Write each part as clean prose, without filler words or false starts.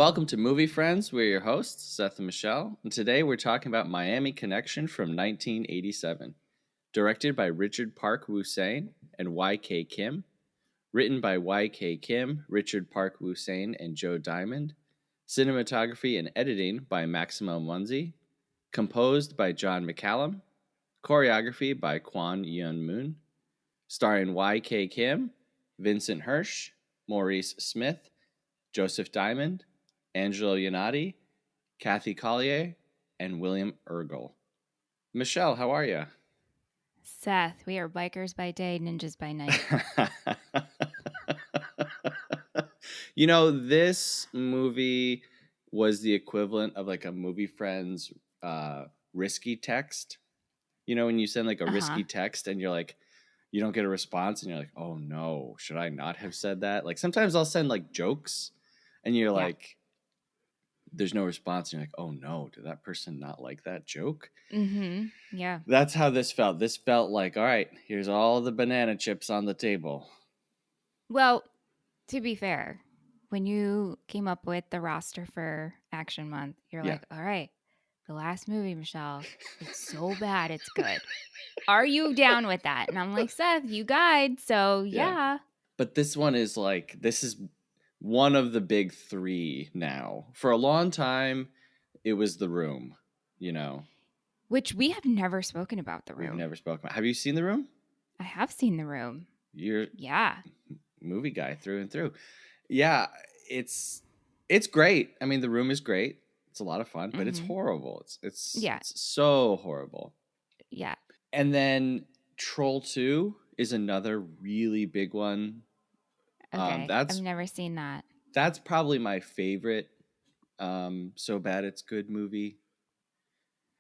Welcome to Movie Friends. We're your hosts, Seth and Michelle, and today we're talking about Miami Connection from 1987. Directed by Richard Park Woo-Sain and Y.K. Kim. Written by Y.K. Kim, Richard Park Woo-Sain, and Joe Diamond. Cinematography and editing by Maximo Munzi. Composed by John McCallum. Choreography by Kwon Yeon-moon. Starring Y.K. Kim, Vincent Hirsch, Maurice Smith, Joseph Diamond, Angelo Yanati, Kathy Collier, and William Ergel. Michelle, how are you? Seth, we are bikers by day, ninjas by night. You know, this movie was the equivalent of like a Movie Friends risky text. You know, when you send like a risky text and you're like, you don't get a response and you're like, oh no, should I not have said that? Like sometimes I'll send like jokes and you're like, there's no response. And you're like, oh no, did that person not like that joke? Mm-hmm. Yeah. That's how this felt. This felt like, all right, here's all the banana chips on the table. Well, to be fair, when you came up with the roster for Action Month, you're like, all right, the last movie, Michelle, it's so bad, it's good. Are you down with that? And I'm like, Seth, you guide, so yeah. But this one is like, this is one of the big three now. For a long time, it was The Room, you know. Which we have never spoken about The Room. We've never spoken about. Have you seen The Room? I have seen The Room. You're a movie guy through and through. Yeah, it's great. I mean, The Room is great. It's a lot of fun, but it's horrible. It's so horrible. Yeah. And then Troll 2 is another really big one. Okay. I've never seen that. That's probably my favorite So Bad It's Good movie.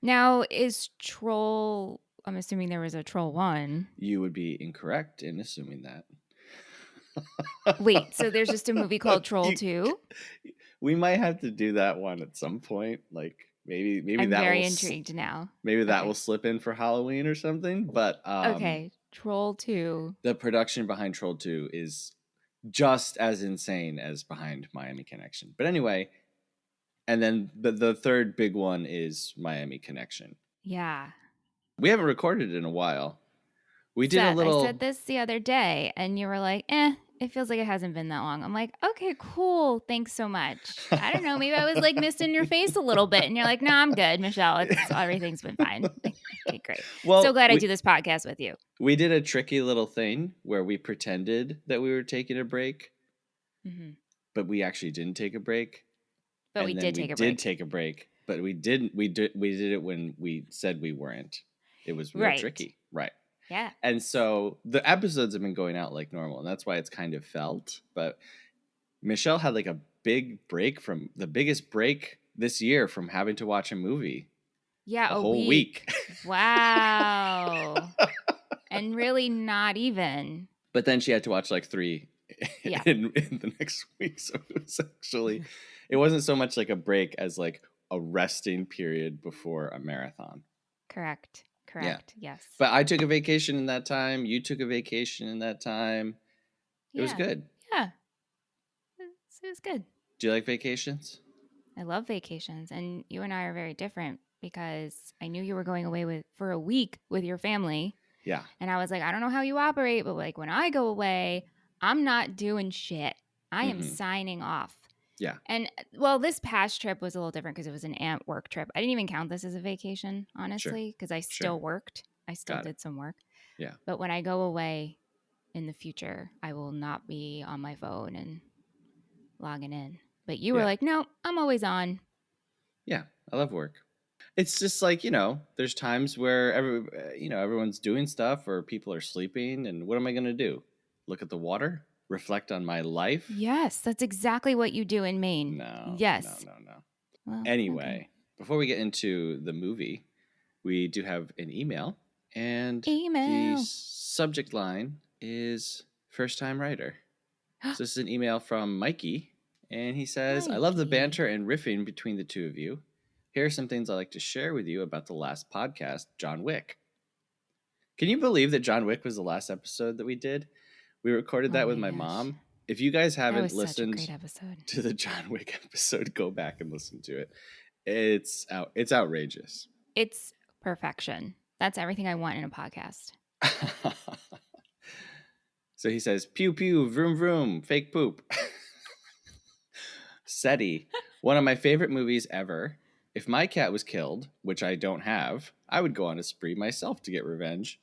Now, is Troll... I'm assuming there was a Troll 1. You would be incorrect in assuming that. Wait, so there's just a movie called Troll 2? We might have to do that one at some point. Like maybe I'm that very intrigued now. Maybe that will slip in for Halloween or something. But okay, Troll 2. The production behind Troll 2 is just as insane as behind Miami Connection. But anyway, and then the third big one is Miami Connection. Yeah. We haven't recorded in a while. We did Seth, a little... I said this the other day, and you were like, it feels like it hasn't been that long. I'm like, okay, cool. Thanks so much. I don't know. Maybe I was like missing your face a little bit. And you're like, no, I'm good, Michelle. Everything's been fine. Okay, great. Well, so glad I do this podcast with you. We did a tricky little thing where we pretended that we were taking a break, but we actually didn't take a break. But we did take a break. We did take a break, but we didn't. We did it when we said we weren't. It was real tricky. Right. Yeah. And so the episodes have been going out like normal, and that's why it's kind of felt. But Michelle had like a big break from the biggest break this year from having to watch a movie. Yeah, a whole week. Wow. And really not even. But then she had to watch like 3 in the next week. So it was actually, it wasn't so much like a break as like a resting period before a marathon. Correct. Yes. But I took a vacation in that time. You took a vacation in that time. It was good. Yeah. It was good. Do you like vacations? I love vacations. And you and I are very different because I knew you were going away for a week with your family. Yeah. And I was like, I don't know how you operate, but like when I go away, I'm not doing shit. I am signing off. Yeah. And well, this past trip was a little different because it was an AMP work trip. I didn't even count this as a vacation, honestly, because I still worked. I still did some work. Yeah. But when I go away in the future, I will not be on my phone and logging in. But you were like, no, I'm always on. Yeah. I love work. It's just like, you know, there's times where everyone's doing stuff or people are sleeping. And what am I going to do? Look at the water? Reflect on my life? Yes, that's exactly what you do in Maine. No. Yes. No. Well, anyway, before we get into the movie, we do have an email. And the subject line is First Time Writer. So this is an email from Mikey. And he says, I love the banter and riffing between the two of you. Here are some things I'd like to share with you about the last podcast, John Wick. Can you believe that John Wick was the last episode that we did? We recorded that with my mom, If you guys That haven't was such a listened great episode. to the John Wick episode, go back and listen to it. It's outrageous. It's perfection. That's everything I want in a podcast. So he says, pew pew, vroom vroom, fake poop. SETI, one of my favorite movies ever. If my cat was killed, which I don't have, I would go on a spree myself to get revenge.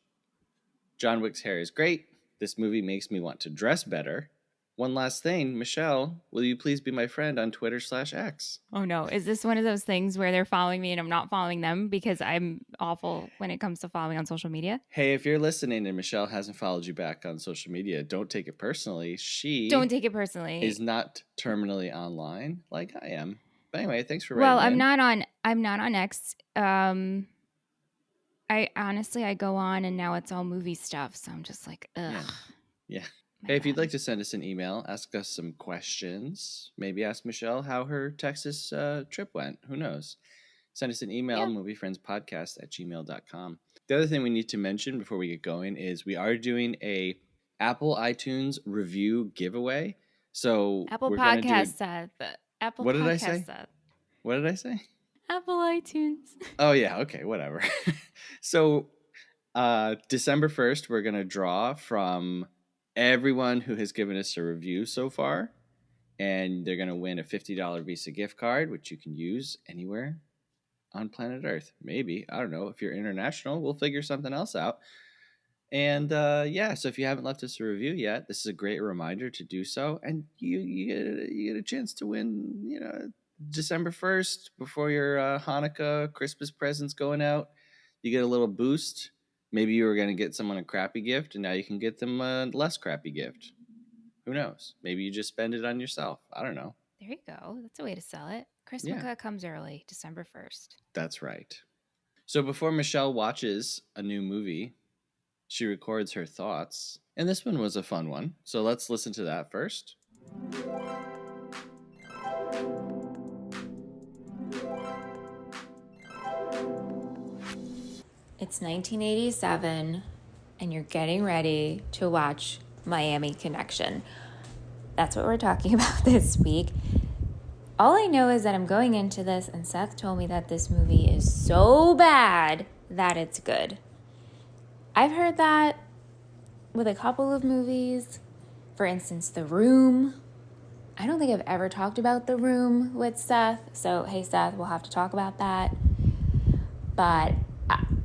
John Wick's hair is great. This movie makes me want to dress better. One last thing, Michelle, will you please be my friend on Twitter/X? Oh no, is this one of those things where they're following me and I'm not following them because I'm awful when it comes to following on social media? Hey, if you're listening and Michelle hasn't followed you back on social media, don't take it personally. She Don't take it personally. is not terminally online like I am. But anyway, thanks for Well, writing in. I'm not on X. I honestly I go on and now it's all movie stuff, so I'm just like, ugh. Yeah. My Hey, if you'd bad. like to send us an email, ask us some questions, maybe ask Michelle how her Texas trip went. Who knows? Send us an email, Yeah. moviefriendspodcast@gmail.com. The other thing we need to mention before we get going is we are doing a Apple iTunes review giveaway. So Apple we're going to do Podcast Seth. Apple What did I Podcast say? Seth. What did I say? Apple iTunes. Oh, yeah. Okay, whatever. So December 1st, we're going to draw from everyone who has given us a review so far. And they're going to win a $50 Visa gift card, which you can use anywhere on planet Earth. Maybe. I don't know. If you're international, we'll figure something else out. And yeah, so if you haven't left us a review yet, this is a great reminder to do so. And you get a chance to win, December 1st before your Hanukkah Christmas presents going out. You get a little boost. Maybe you were going to get someone a crappy gift, and now you can get them a less crappy gift. Who knows? Maybe you just spend it on yourself. I don't know. There you go. That's a way to sell it. Yeah, Christmas comes early, December 1st. that's right. So before Michelle watches a new movie, she records her thoughts. And this one was a fun one. So let's listen to that first. It's 1987, and you're getting ready to watch Miami Connection. That's what we're talking about this week. All I know is that I'm going into this, and Seth told me that this movie is so bad that it's good. I've heard that with a couple of movies. For instance, The Room. I don't think I've ever talked about The Room with Seth. So, hey, Seth, we'll have to talk about that. But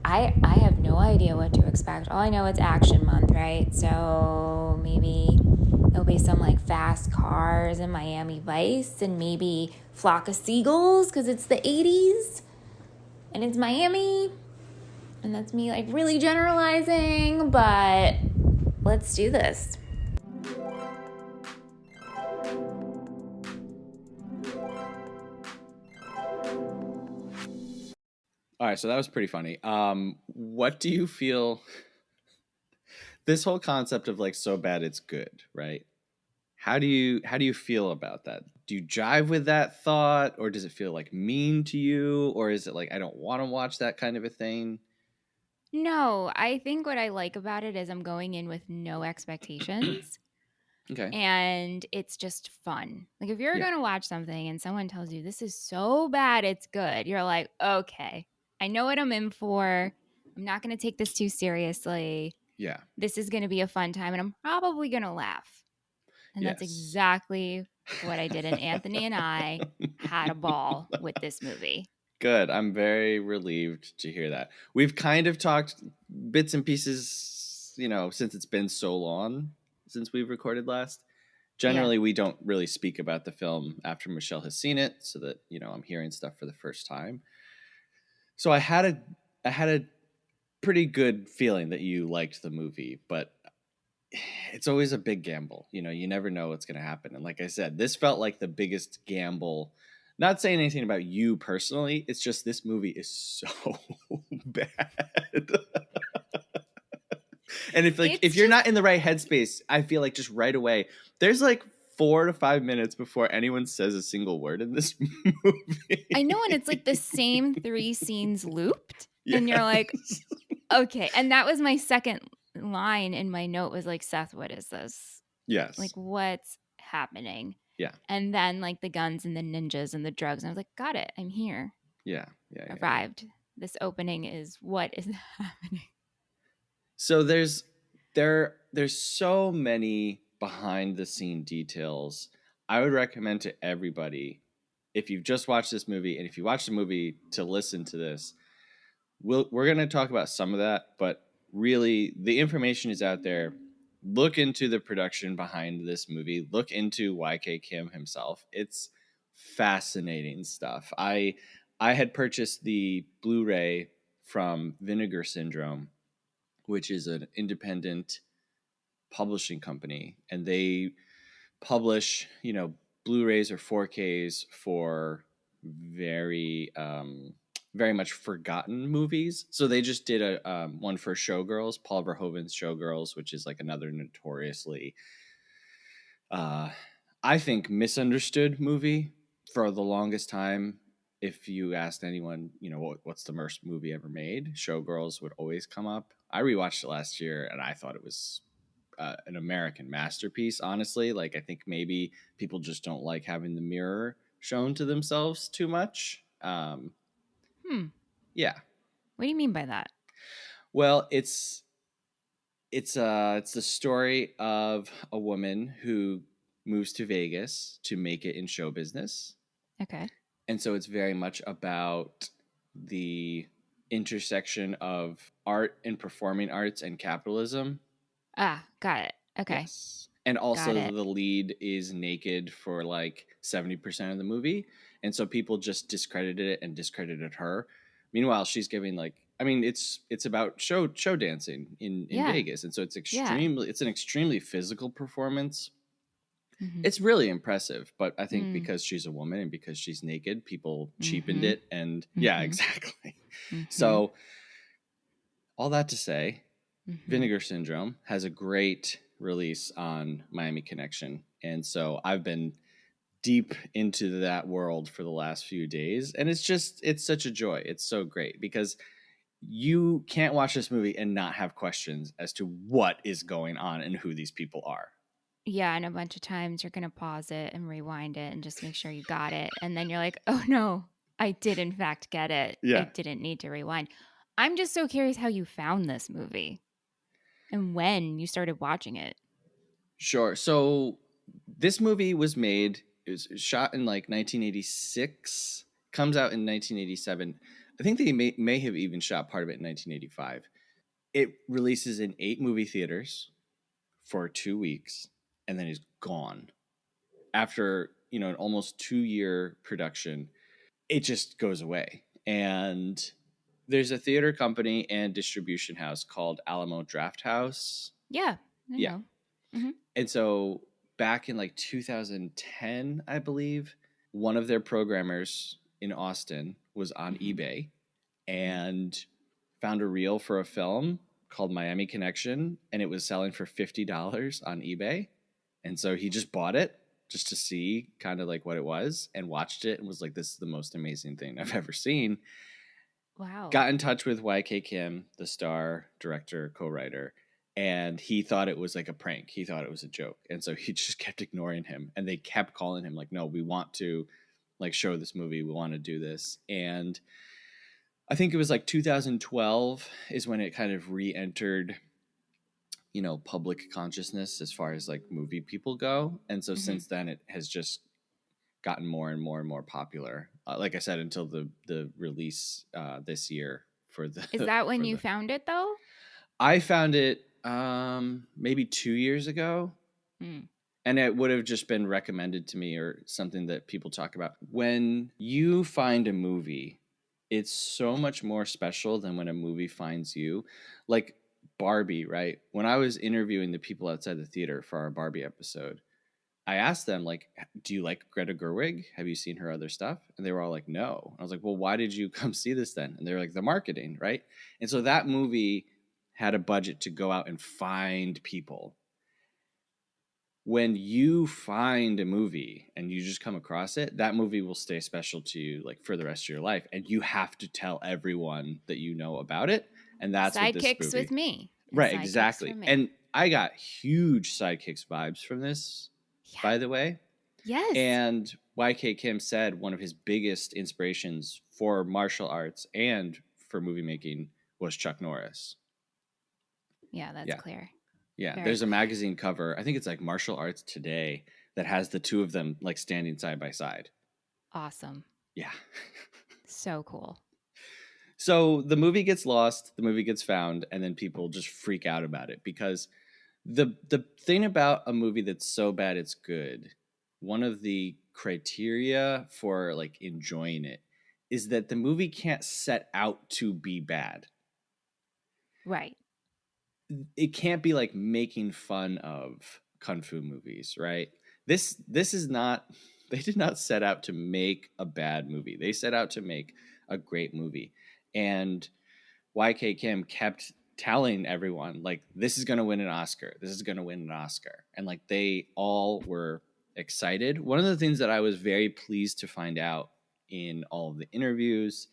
I have no idea what to expect. All I know it's action month, right? So maybe there'll be some like fast cars in Miami Vice and maybe flock of seagulls because it's the 80s and it's Miami. And that's me like really generalizing, but let's do this. All right, so that was pretty funny. What do you feel? This whole concept of like so bad it's good, right? How do you feel about that? Do you jive with that thought, or does it feel like mean to you, or is it like I don't want to watch that kind of a thing? No, I think what I like about it is I'm going in with no expectations. Okay. And it's just fun. Like if you're Yeah. going to watch something and someone tells you this is so bad it's good, you're like, okay, I know what I'm in for. I'm not going to take this too seriously. Yeah. This is going to be a fun time and I'm probably going to laugh. And that's Yes. exactly what I did. And Anthony and I had a ball with this movie. Good. I'm very relieved to hear that. We've kind of talked bits and pieces, since it's been so long since we've recorded last. Generally, we don't really speak about the film after Michelle has seen it, so that, I'm hearing stuff for the first time. So I had a pretty good feeling that you liked the movie, but it's always a big gamble. You never know what's going to happen. And like I said, this felt like the biggest gamble. Not saying anything about you personally. It's just this movie is so bad. And if you're not in the right headspace, I feel like just right away, there's like 4 to 5 minutes before anyone says a single word in this movie. I know, and it's like the same 3 scenes looped. Yes. And you're like, okay. And that was my second line in my note was like, Seth, what is this? Yes. Like, what's happening. Yeah. And then like the guns and the ninjas and the drugs. And I was like, got it. I'm here. Yeah. Yeah. Yeah. Yeah. Arrived. This opening is what is happening. So there's so many behind the scene details. I would recommend to everybody, if you've just watched this movie and if you watch the movie, to listen to this. We're going to talk about some of that, but really the information is out there. Look into the production behind this movie. Look into YK Kim himself. It's fascinating stuff. I had purchased the Blu-ray from Vinegar Syndrome, which is an independent publishing company, and they publish, Blu-rays or 4Ks for very very much forgotten movies. So they just did a one for Showgirls, Paul Verhoeven's Showgirls, which is like another notoriously uh I think misunderstood movie. For the longest time, if you asked anyone, what's the worst movie ever made, Showgirls would always come up. I rewatched it last year and I thought it was an American masterpiece, honestly. Like, I think maybe people just don't like having the mirror shown to themselves too much. Hmm. Yeah. What do you mean by that? Well, it's the story of a woman who moves to Vegas to make it in show business. Okay. And so it's very much about the intersection of art and performing arts and capitalism. Ah, got it. Okay. Yes. And Got also it. the lead is naked for like 70% of the movie. And so people just discredited it and discredited her. Meanwhile, she's giving like, I mean, it's about show dancing in Yeah. Vegas. And so Yeah. it's an extremely physical performance. Mm-hmm. It's really impressive, but I think Mm. because she's a woman and because she's naked, people cheapened Mm-hmm. it. And yeah, Mm-hmm. exactly. Mm-hmm. So all that to say, Mm-hmm. Vinegar Syndrome has a great release on Miami Connection. And so I've been deep into that world for the last few days. And it's such a joy. It's so great because you can't watch this movie and not have questions as to what is going on and who these people are. Yeah, and a bunch of times you're gonna pause it and rewind it and just make sure you got it. And then you're like, oh no, I did in fact get it. I Yeah. didn't need to rewind. I'm just so curious how you found this movie and when you started watching it. Sure. So this movie was made, it was shot in like 1986, comes out in 1987. I think they may have even shot part of it in 1985. It releases in 8 movie theaters for 2 weeks and then is gone. After, an almost 2-year production, it just goes away. And there's a theater company and distribution house called Alamo Draft House. Yeah, I Yeah. know. Mm-hmm. And so back in like 2010, I believe, one of their programmers in Austin was on Mm-hmm. eBay and found a reel for a film called Miami Connection, and it was selling for $50 on eBay. And so he just bought it just to see kind of like what it was and watched it and was like, this is the most amazing thing I've ever seen. Wow. Got in touch with YK Kim, the star, director, co-writer, and he thought it was like a prank. He thought it was a joke. And so he just kept ignoring him, and they kept calling him like, no, we want to like show this movie. We want to do this. And I think it was like 2012 is when it kind of re-entered, public consciousness as far as like movie people go. And so Mm-hmm. since then it has just gotten more and more and more popular. Like I said, until the release this year for the Is that when for you the. found it though? I found it maybe 2 years ago, Mm. and it would have just been recommended to me or something that people talk about. When you find a movie, it's so much more special than when a movie finds you. Like Barbie, right? When I was interviewing the people outside the theater for our Barbie episode, I asked them, like, do you like Greta Gerwig? Have you seen her other stuff? And they were all like, no. I was like, well, why did you come see this then? And they were like, the marketing, right? And so that movie had a budget to go out and find people. When you find a movie and you just come across it, that movie will stay special to you like for the rest of your life. And you have to tell everyone that you know about it. And that's what this Sidekicks movie. with me. Right, Sidekicks for exactly. me. And I got huge Sidekicks vibes from this. Yeah. by the way. Yes. And YK Kim said one of his biggest inspirations for martial arts and for movie making was Chuck Norris. Yeah, that's Yeah. clear. Yeah. Very There's a clear. magazine cover, I think it's like Martial Arts Today, that has the two of them like standing side by side. Awesome. Yeah. So cool. So the movie gets lost, the movie gets found, and then people just freak out about it because the thing about a movie that's so bad it's good, one of the criteria for like enjoying it is that the movie can't set out to be bad. Right. It can't be like making fun of kung fu movies, right? This is not, they did not set out to make a bad movie. They set out to make a great movie. And YK Kim kept telling everyone like this is going to win an Oscar. This is going to win an Oscar. And like they all were excited. One of the things that I was very pleased to find out in all of the interviews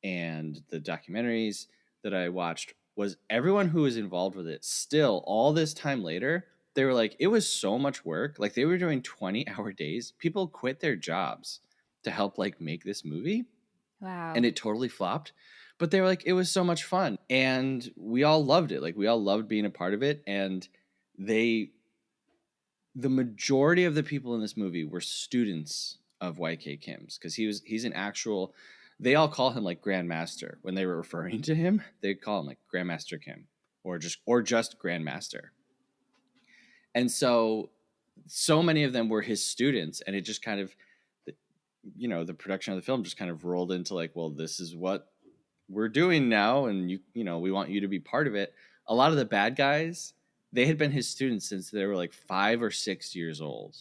and the documentaries that I watched was everyone who was involved with it still all this time later, they were like it was so much work. Like they were doing 20-hour days. People quit their jobs to help like make this movie and Wow. it totally flopped. But they were like, it was so much fun. And we all loved it. Like we all loved being a part of it. And they, the majority of the people in this movie were students of YK Kim's because he's an actual, they all call him like Grandmaster. When they were referring to him, they call him like Grandmaster Kim or just Grandmaster. And so many of them were his students and it just kind of, the production of the film just kind of rolled into like, well, this is what we're doing now and we want you to be part of it. A lot of the bad guys, they had been his students since they were like 5 or 6 years old.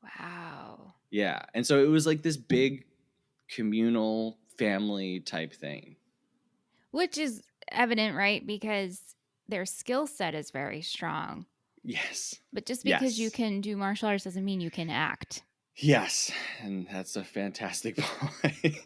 Wow. Yeah. And so it was like this big communal family type thing. Which is evident, right? Because their skill set is very strong. Yes. But just because you Yes. can do martial arts doesn't mean you can act. Yes. And that's a fantastic point.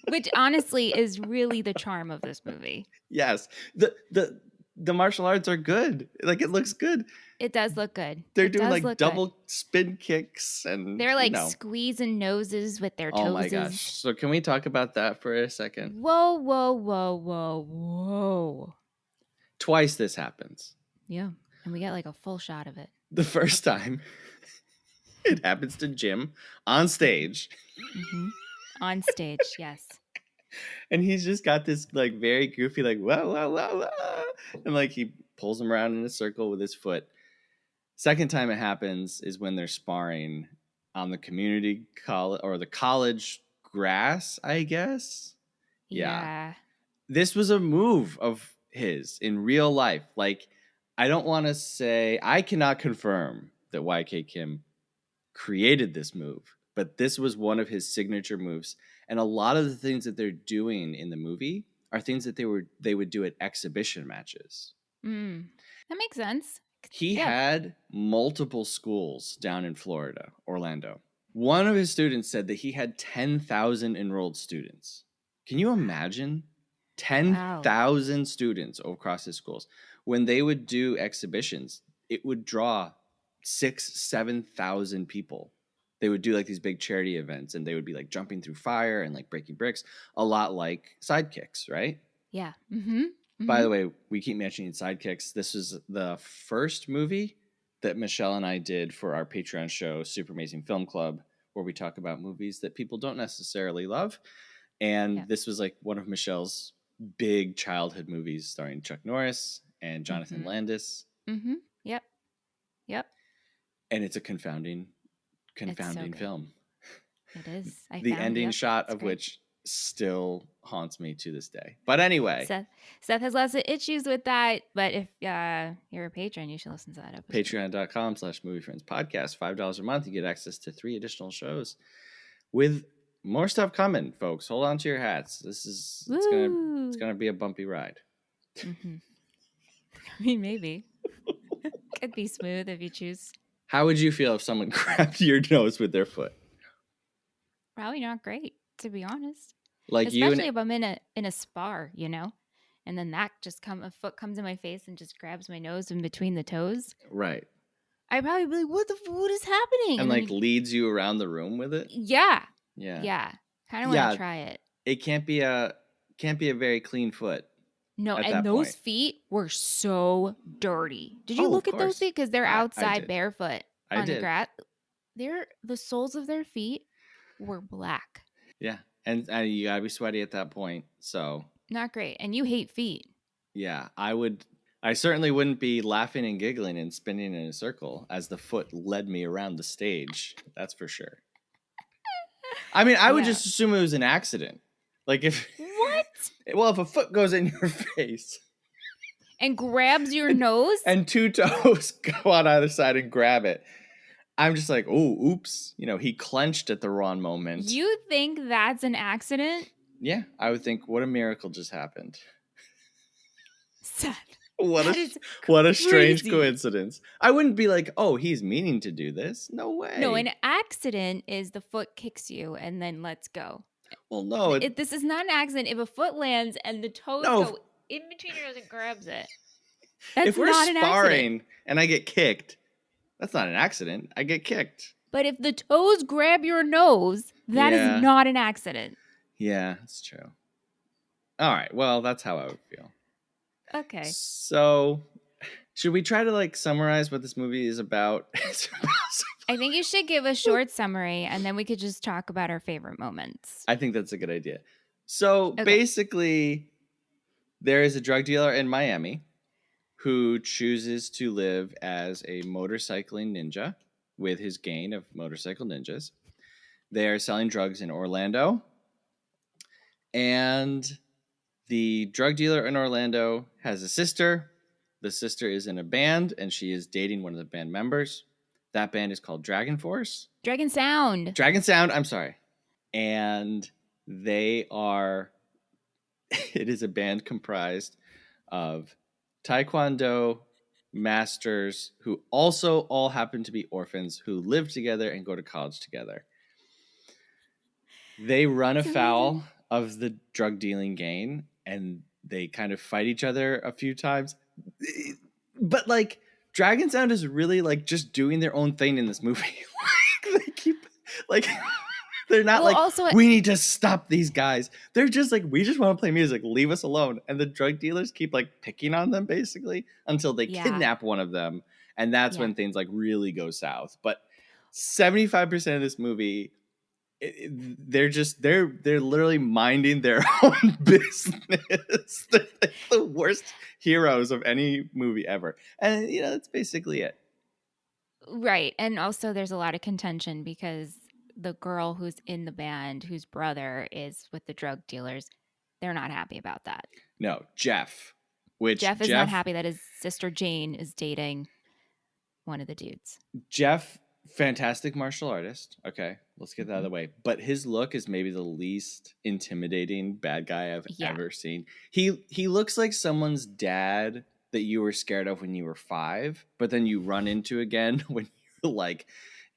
Which honestly is really the charm of this movie. Yes. The martial arts are good. Like it looks good. It does look good. They're It doing does like look good. double spin kicks and They're like squeezing noses with their oh my gosh. toeses. So can we talk about that for a second? Whoa, whoa, whoa, whoa, whoa. Twice this happens. Yeah. And we get like a full shot of it. The first time it happens to Jim on stage. Mm-hmm. On stage, yes. And he's just got this like very goofy, like, whoa, whoa, whoa, whoa. And like he pulls him around in a circle with his foot. Second time it happens is when they're sparring on the community college or the college grass, I guess. Yeah. This was a move of his in real life. Like, I don't want to say, I cannot confirm that YK Kim created this move, but this was one of his signature moves. And a lot of the things that they're doing in the movie are things that they would do at exhibition matches. That makes sense. He Yeah. had multiple schools down in Florida, Orlando. One of his students said that he had 10,000 enrolled students. Can you imagine? 10,000 students across his schools. When they would do exhibitions, it would draw 7,000 people. They would do like these big charity events and they would be like jumping through fire and like breaking bricks, a lot like Sidekicks, right? Yeah. Mm-hmm. By the way, we keep mentioning Sidekicks. This was the first movie that Michelle and I did for our Patreon show, Super Amazing Film Club, where we talk about movies that people don't necessarily love. And this was like one of Michelle's big childhood movies starring Chuck Norris and Jonathan Landis. Mm-hmm. Yep. Yep. And it's a confounding So film. It is. The ending shot of which still haunts me to this day. But anyway. Seth has lots of issues with that. But if you're a patron, you should listen to that episode. Patreon.com/moviefriendspodcast. $5 a month. You get access to 3 additional shows with more stuff coming, folks. Hold on to your hats. It's gonna be a bumpy ride. Mm-hmm. I mean, maybe. Could be smooth if you choose. How would you feel if someone grabbed your nose with their foot? Probably not great, to be honest. Like especially if I'm in a spar, and then a foot comes in my face and just grabs my nose in between the toes. Right. I'd probably be like, what is happening? And then like leads you around the room with it. yeah. Yeah. Yeah. Kind of want Yeah. to try it. It can't be a very clean foot No, at and that those point. feet were so dirty. Did you Oh, of look at those course. feet? Because they're I outside did. barefoot I on the did. grass. The soles of their feet were black. Yeah. And you gotta be sweaty at that point. So Not great. And you hate feet. yeah, I certainly wouldn't be laughing and giggling and spinning in a circle as the foot led me around the stage. That's for sure. I mean, I would Yeah. just assume it was an accident. Like if What? well, if a foot goes in your face And grabs your nose? and two toes go on either side and grab it, I'm just like, oh, oops. He clenched at the wrong moment. You think that's an accident? Yeah, I would think, what a miracle just happened. Seth. What a strange crazy. coincidence. I wouldn't be like, oh, he's meaning to do this. No way. No, an accident is the foot kicks you and then lets go. Well, no. This is not an accident if a foot lands and the toes go in between your nose and grabs it. That's if we're not an accident. sparring and I get kicked, that's not an accident. I get kicked. But if the toes grab your nose, that is not an accident. Yeah, that's true. All right. Well, that's how I would feel. Okay. So, should we try to like summarize what this movie is about? I think you should give a short summary and then we could just talk about our favorite moments. I think that's a good idea. So, basically, there is a drug dealer in Miami who chooses to live as a motorcycling ninja with his gang of motorcycle ninjas. They are selling drugs in Orlando. And the drug dealer in Orlando has a sister. The sister is in a band, and she is dating one of the band members. That band is called Dragon Force. Dragon Sound. I'm sorry. And they are... It is a band comprised of Taekwondo masters who also all happen to be orphans who live together and go to college together. They run afoul of the drug dealing gang and they kind of fight each other a few times. But like Dragon Sound is really like just doing their own thing in this movie. They keep like they're not we need to stop these guys. They're just like, we just want to play music. Leave us alone. And the drug dealers keep like picking on them basically until they kidnap one of them. And that's when things like really go south. But 75% of this movie, they're literally minding their own business. They're like the worst heroes of any movie ever. And that's basically it. Right. And also there's a lot of contention because the girl who's in the band, whose brother is with the drug dealers, they're not happy about that. No, Jeff is not happy that his sister Jane is dating one of the dudes. Jeff, fantastic martial artist. Okay, let's get that out of the way. But his look is maybe the least intimidating bad guy I've ever seen. He looks like someone's dad that you were scared of when you were 5, but then you run into again when you're like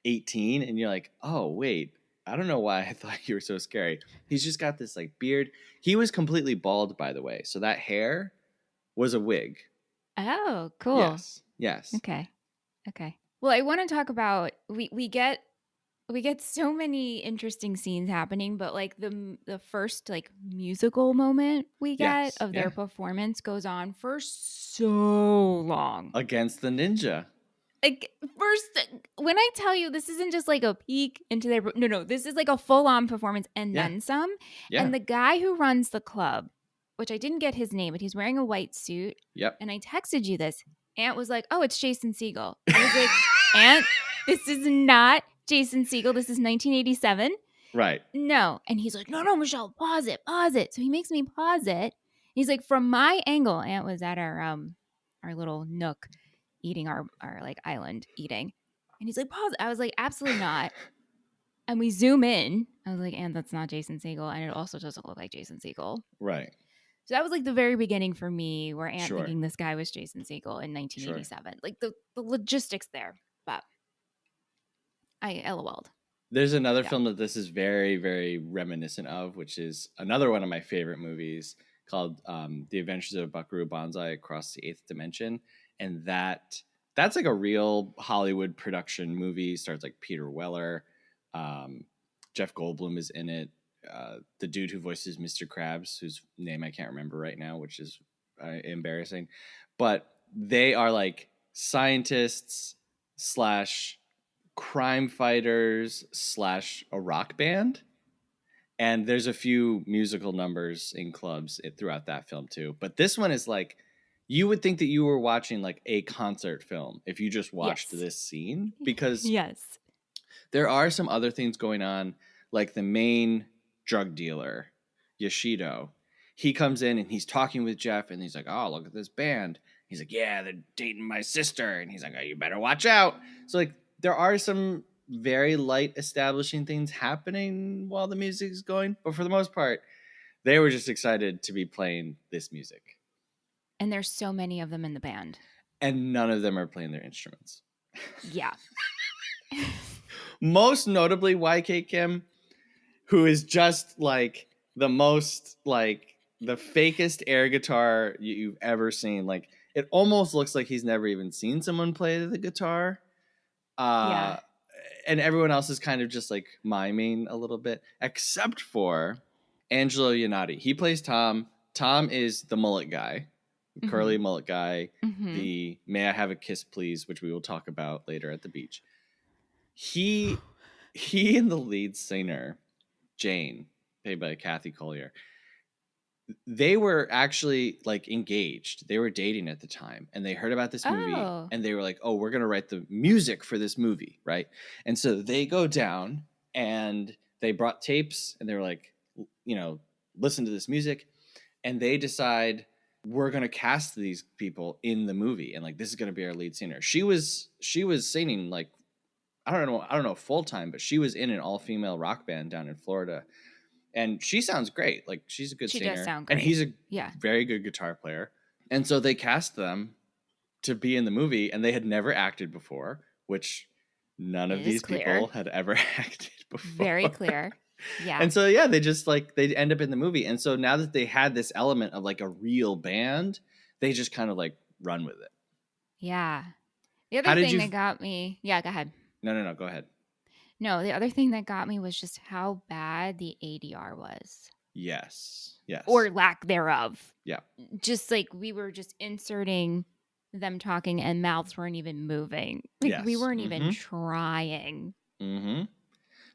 18 and you're like, oh wait, I don't know why I thought you were so scary. He's just got this like beard. He was completely bald, by the way, so that hair was a wig. Oh, cool. Yes. Okay. Well, I want to talk about we get so many interesting scenes happening, but like the first like musical moment we get of their performance goes on for so long against the ninja. Like first, when I tell you this isn't just like a peek into their no, this is like a full on performance and then some. Yeah. And the guy who runs the club, which I didn't get his name, but he's wearing a white suit. Yep. And I texted you this. Aunt was like, "Oh, it's Jason Segel." I was like, "Aunt, this is not Jason Segel. This is 1987." Right. No. And he's like, "No, Michelle, pause it. So he makes me pause it. He's like, from my angle, Aunt was at our little nook eating our like island eating. And he's like, pause. I was like, absolutely not. And we zoom in. I was like, and that's not Jason Segel. And it also doesn't look like Jason Segel. Right. So that was like the very beginning for me where Aunt thinking this guy was Jason Segel in 1987. Sure. Like the logistics there. But I LOL'd. There's another film that this is very, very reminiscent of, which is another one of my favorite movies called The Adventures of Buckaroo Banzai Across the Eighth Dimension. And that That's like a real Hollywood production movie. Stars like Peter Weller. Jeff Goldblum is in it. The dude who voices Mr. Krabs, whose name I can't remember right now, which is embarrassing. But they are like scientists slash crime fighters slash a rock band. And there's a few musical numbers in clubs throughout that film too. But this one is like, you would think that you were watching like a concert film if you just watched Yes. this scene, because Yes. there are some other things going on, like the main drug dealer, Yoshido. He comes in and he's talking with Jeff, and he's like, "Oh, look at this band." He's like, "Yeah, they're dating my sister," and he's like, "Oh, you better watch out." So like, there are some very light establishing things happening while the music is going, but for the most part, they were just excited to be playing this music, And there's so many of them in the band. and none of them are playing their instruments. Yeah. Most notably, YK Kim, who is just like the most like the fakest air guitar you've ever seen. Like, it almost looks like he's never even seen someone play the guitar. Yeah. And everyone else is kind of just like miming a little bit, except for Angelo Iannati. He plays Tom. Tom is the mullet guy, curly mullet guy, the "May I Have a Kiss Please," which we will talk about later at the beach. He and the lead singer, Jane, played by Kathy Collier, they were actually like engaged. They were dating at the time, and they heard about this movie, Oh. and they were like, "Oh, we're going to write the music for this movie," right? And so they go down and they brought tapes, and they were like, listen to this music, and they decide, we're going to cast these people in the movie, and like, this is going to be our lead singer. She was singing like, I don't know full time, but she was in an all-female rock band down in Florida. And she sounds great. Like, she's a good She singer. does sound And great. he's a Yeah. very good guitar player. And so they cast them to be in the movie, and they had never acted before, which none of these people had ever acted before. Very clear. Yeah. And so, yeah, they just like, they end up in the movie. And so now that they had this element of like a real band, they just kind of like run with it. Yeah. The other thing that got me, go ahead. No, go ahead. No, the other thing that got me was just how bad the ADR was. Yes. Or lack thereof. Yeah. Just like we were just inserting them talking and mouths weren't even moving. Like, we weren't even trying.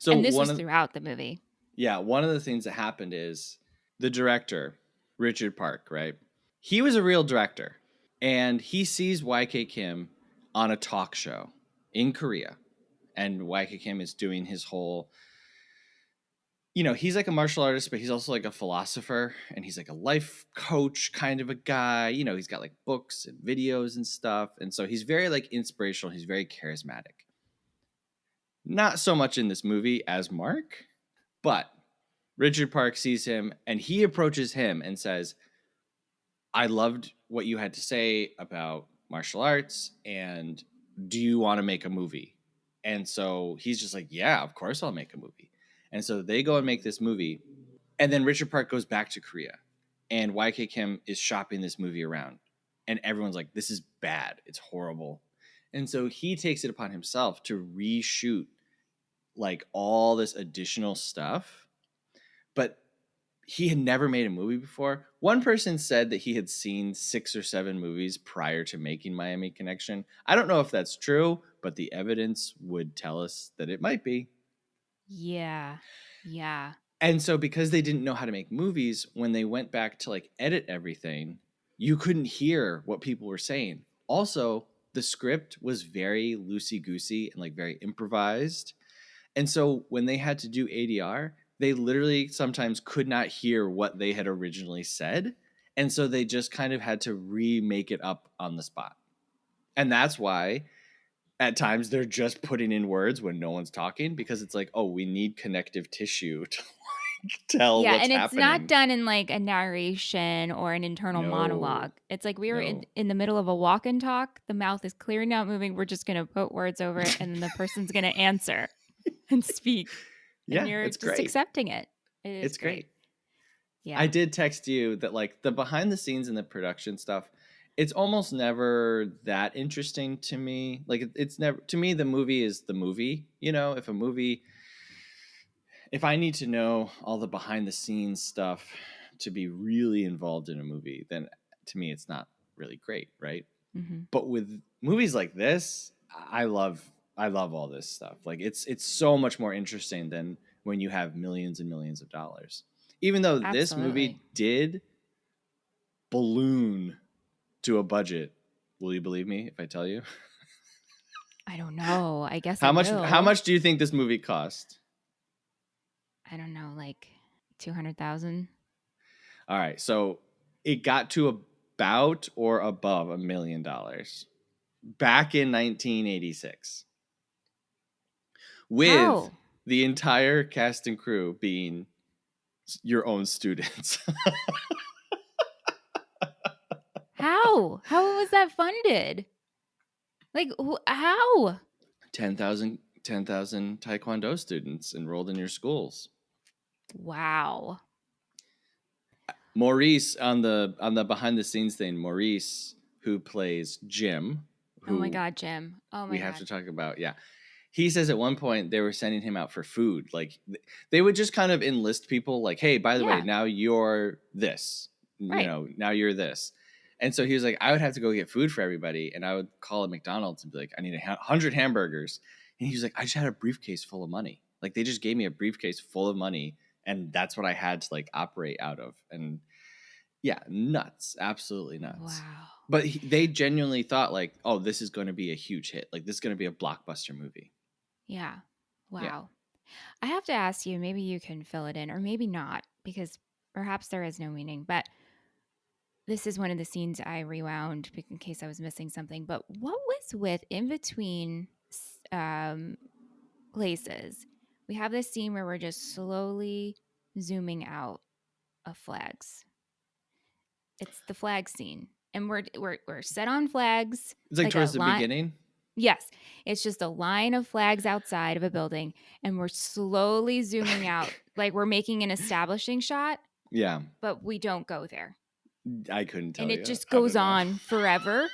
So, and this was throughout the movie. Yeah, one of the things that happened is the director, Richard Park, right? He was a real director, and he sees YK Kim on a talk show in Korea. And YK Kim is doing his whole, he's like a martial artist, but he's also like a philosopher, and he's like a life coach kind of a guy. He's got like books and videos and stuff. And so he's very like inspirational. He's very charismatic. Not so much in this movie as Mark, but Richard Park sees him, and he approaches him and says, "I loved what you had to say about martial arts, and do you want to make a movie?" And so he's just like, "Yeah, of course I'll make a movie." And so they go and make this movie, and then Richard Park goes back to Korea, and YK Kim is shopping this movie around, and everyone's like, "This is bad. It's horrible." And so he takes it upon himself to reshoot like all this additional stuff. But he had never made a movie before. One person said that he had seen 6 or 7 movies prior to making Miami Connection. I don't know if that's true, but the evidence would tell us that it might be. Yeah. Yeah. And so because they didn't know how to make movies, when they went back to like edit everything, you couldn't hear what people were saying. Also, the script was very loosey-goosey and like very improvised. And so when they had to do ADR, they literally sometimes could not hear what they had originally said. And so they just kind of had to remake it up on the spot. And that's why at times they're just putting in words when no one's talking, because it's like, oh, we need connective tissue to like tell what's happening. Yeah, and it's not done in like a narration or an internal monologue. It's like we were in the middle of a walk and talk. The mouth is clearly not moving. We're just going to put words over it, and then the person's going to answer and speak. Yeah, and you're it's just great. Accepting it. It's great. Yeah. I did text you that like the behind the scenes and the production stuff it's almost never that interesting to me. Like it's never, to me, the movie is the movie. You know, if I need to know all the behind the scenes stuff to be really involved in a movie, then to me it's not really great, right? Mm-hmm. But with movies like this, I love all this stuff. Like it's so much more interesting than when you have millions and millions of dollars. Even though this Absolutely. movie did balloon to a budget, will you believe me if I tell you? I don't know. I guess I How will. much do you think this movie cost? I don't know, like 200,000. All right, so it got to about or above $1 million back in 1986, with How? the entire cast and crew being your own students. How was that funded? Like how? 10,000 Taekwondo students enrolled in your schools. Wow. Maurice on the behind the scenes thing, Maurice, who plays Jim, Oh my who god, Jim. Oh we my have to god. talk about. Yeah. He says at one point they were sending him out for food. Like they would just kind of enlist people like, "Hey, by the way, Yeah, now you're this. You right. know, now you're this." And so he was like, "I would have to go get food for everybody, and I would call a McDonald's and be like, I need 100 hamburgers." And he was like, "I just had a briefcase full of money. Like they just gave me a briefcase full of money, and that's what I had to like operate out of." And yeah, nuts, absolutely nuts. Wow. But they genuinely thought like, "Oh, this is going to be a huge hit. Like this is going to be a blockbuster movie." Yeah. Yeah. Wow. I have to ask you, maybe you can fill it in or maybe not because perhaps there is no meaning, but this is one of the scenes I rewound in case I was missing something. But what was with in between places? We have this scene where we're just slowly zooming out of flags. It's the flag scene, and we're set on flags It's like like a towards the line. beginning. Yes, it's just a line of flags outside of a building, and we're slowly zooming out like we're making an establishing shot, Yeah, but we don't go there. I couldn't And tell it you. just I goes don't know. on forever.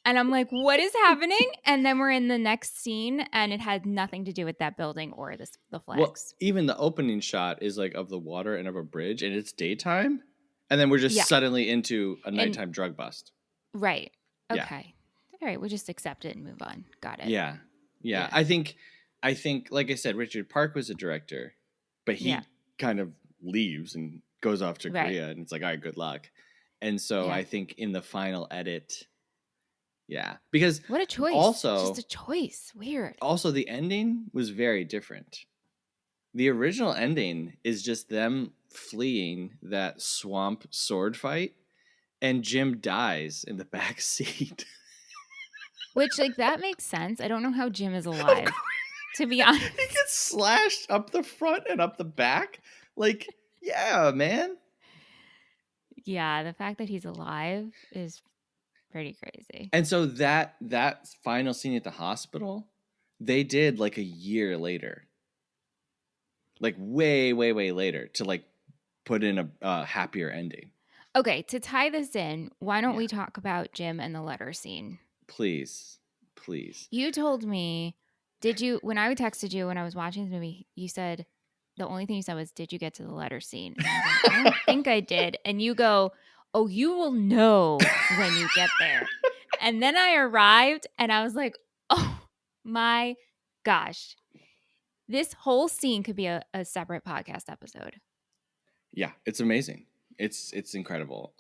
And I'm like, what is happening? And then we're in the next scene, and it had nothing to do with that building or the Well, flags. even the opening shot is like of the water and of a bridge, and it's daytime, and then we're just Yeah. suddenly into a And nighttime drug bust. right. Yeah, Okay. All right. We'll just accept it and move on. Got it. yeah, yeah. Yeah. I think, like I said, Richard Park was a director, but Yeah. he kind of leaves and goes off to Right. Korea, and it's like, all right, good luck. And so Yeah. I think in the final edit, yeah, because What a choice. Just also a choice. Weird. also the ending was very different. The original ending is just them fleeing that swamp sword fight, and Jim dies in the back seat. Which, like, that makes sense. I don't know how Jim is Of alive, course, to be he honest. gets slashed up the front and up the back. Like, yeah, man. Yeah. The fact that he's alive is pretty crazy. And so that final scene at the hospital, they did like a year later, like way, way, way later, to like put in a happier ending. Okay. To tie this in, why don't Yeah, we talk about Jim and the letter scene? please, please. You told me, did you, when I texted you when I was watching this movie, you said, the only thing you said was, did you get to the letter scene? And I was like, I don't think I did. And you go, oh, you will know when you get there. And then I arrived and I was like, oh my gosh. This whole scene could be a separate podcast episode. Yeah, it's amazing. It's incredible.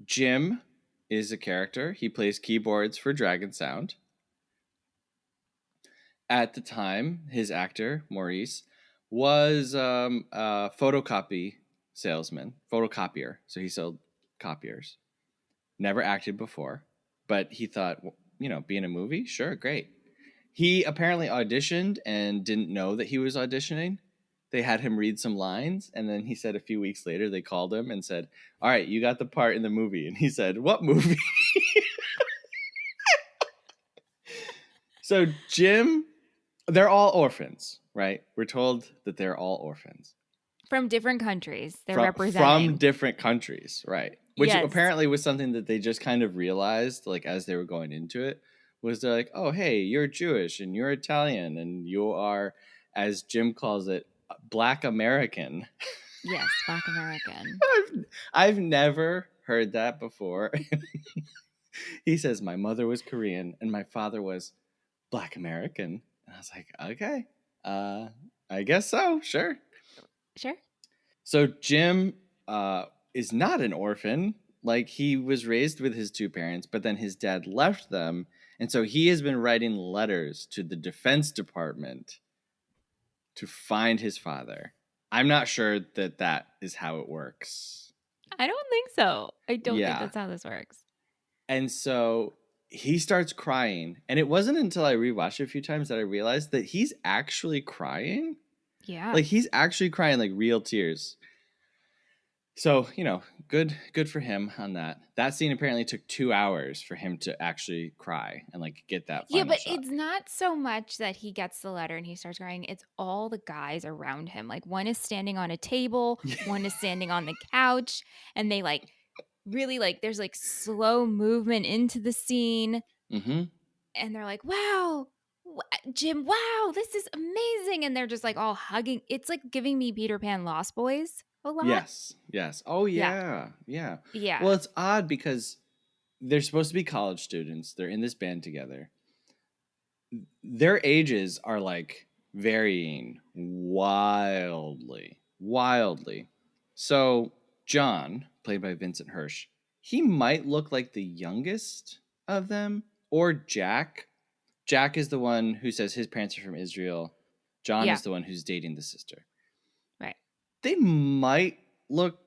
Jim is a character. He plays keyboards for Dragon Sound. At the time, his actor Maurice was a photocopy salesman, photocopier. So he sold copiers. Never acted before, but he thought, you know, be in a movie, sure, great. He apparently auditioned and didn't know that he was auditioning. They had him read some lines, and then he said a few weeks later they called him and said, "All right, you got the part in the movie." And he said, "What movie?" So Jim, they're all orphans, right? We're told that they're all orphans From different countries. They're from representing. different countries, right? which Yes. apparently was something that they just kind of realized, like as they were going into it, was they're like, oh, hey, you're Jewish and you're Italian and you are, as Jim calls it, Black American. Yes, Black American. I've, I've never heard that before. He says, my mother was Korean and my father was Black American. And I was like, okay, uh, I guess so, sure. Sure. So Jim is not an orphan. Like he was raised with his two parents, but then his dad left them. And so he has been writing letters to the Defense Department to find his father. I'm not sure that that is how it works. I don't think so. I don't think Yeah. that's how this works. And so he starts crying. And it wasn't until I rewatched it a few times that I realized that he's actually crying. Yeah. Like he's actually crying like real tears. So, good for him on that. That scene apparently took 2 hours for him to actually cry and like get that Yeah, final but shot. it's not so much that he gets the letter and he starts crying. It's all the guys around him. Like one is standing on a table, one is standing on the couch, and they like really like there's like slow movement into the scene, Mm-hmm. and they're like, "Wow, Jim, wow, this is amazing!" And they're just like all hugging. It's like giving me Peter Pan Lost Boys a lot. Yes. Yes. Oh Yeah, yeah. Yeah. yeah, Well, it's odd because they're supposed to be college students. They're in this band together. Their ages are like varying wildly. Wildly. So John, played by Vincent Hirsch, he might look like the youngest of them, or Jack. Jack is the one who says his parents are from Israel. John yeah. is the one who's dating the sister. Right. They might look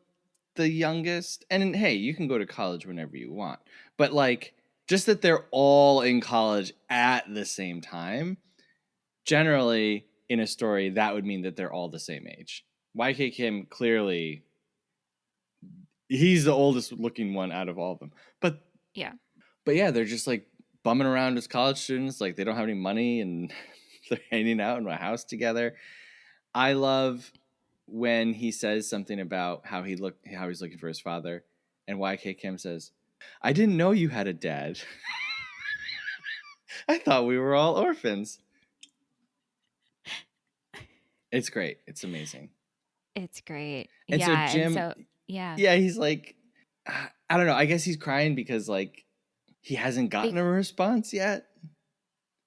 the youngest. And hey, you can go to college whenever you want. But like just that they're all in college at the same time, generally in a story that would mean that they're all the same age. YK Kim clearly he's the oldest looking one out of all of them. But Yeah. but yeah, they're just like bumming around as college students, like they don't have any money and they're hanging out in a house together. I love when he says something about how he's looking for his father, and YK Kim says, "I didn't know you had a dad. I thought we were all orphans." It's great. It's amazing. It's great. And so Yeah, and Jim, so yeah. yeah, he's like, I don't know. I guess he's crying because like he hasn't gotten Be- a response yet.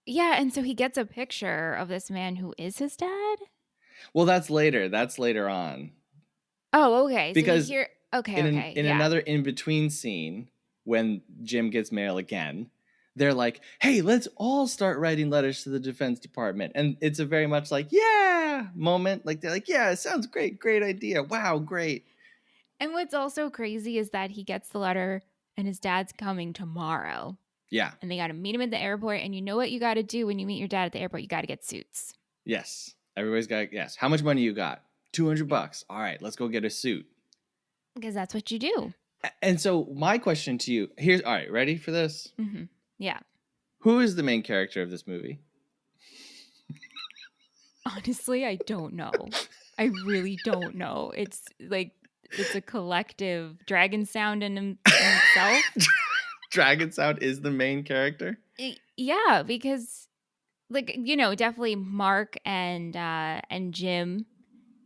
yeah, and so he gets a picture of this man who is his dad. Well, that's later. That's later on Oh, okay. So we because hear okay, in okay. in Yeah. another in between scene when Jim gets mail again, they're like, "Hey, let's all start writing letters to the Defense Department," and it's a very much like, "Yeah" moment. Like they're like, "Yeah, it sounds great. Great idea. Wow, great." And what's also crazy is that he gets the letter and his dad's coming tomorrow. Yeah. And they got to meet him at the airport. And you know what you got to do when you meet your dad at the airport? You got to get suits. Yes. Everybody's got yes. How much money you got? $200. All right, let's go get a suit. Because that's what you do. And so my question to you here's all right, ready for this? Mm-hmm. Yeah. Who is the main character of this movie? Honestly, I don't know. I really don't know. It's like, it's a collective dragon sound in itself. Dragon Sound is the main character? Yeah, because like definitely Mark and Jim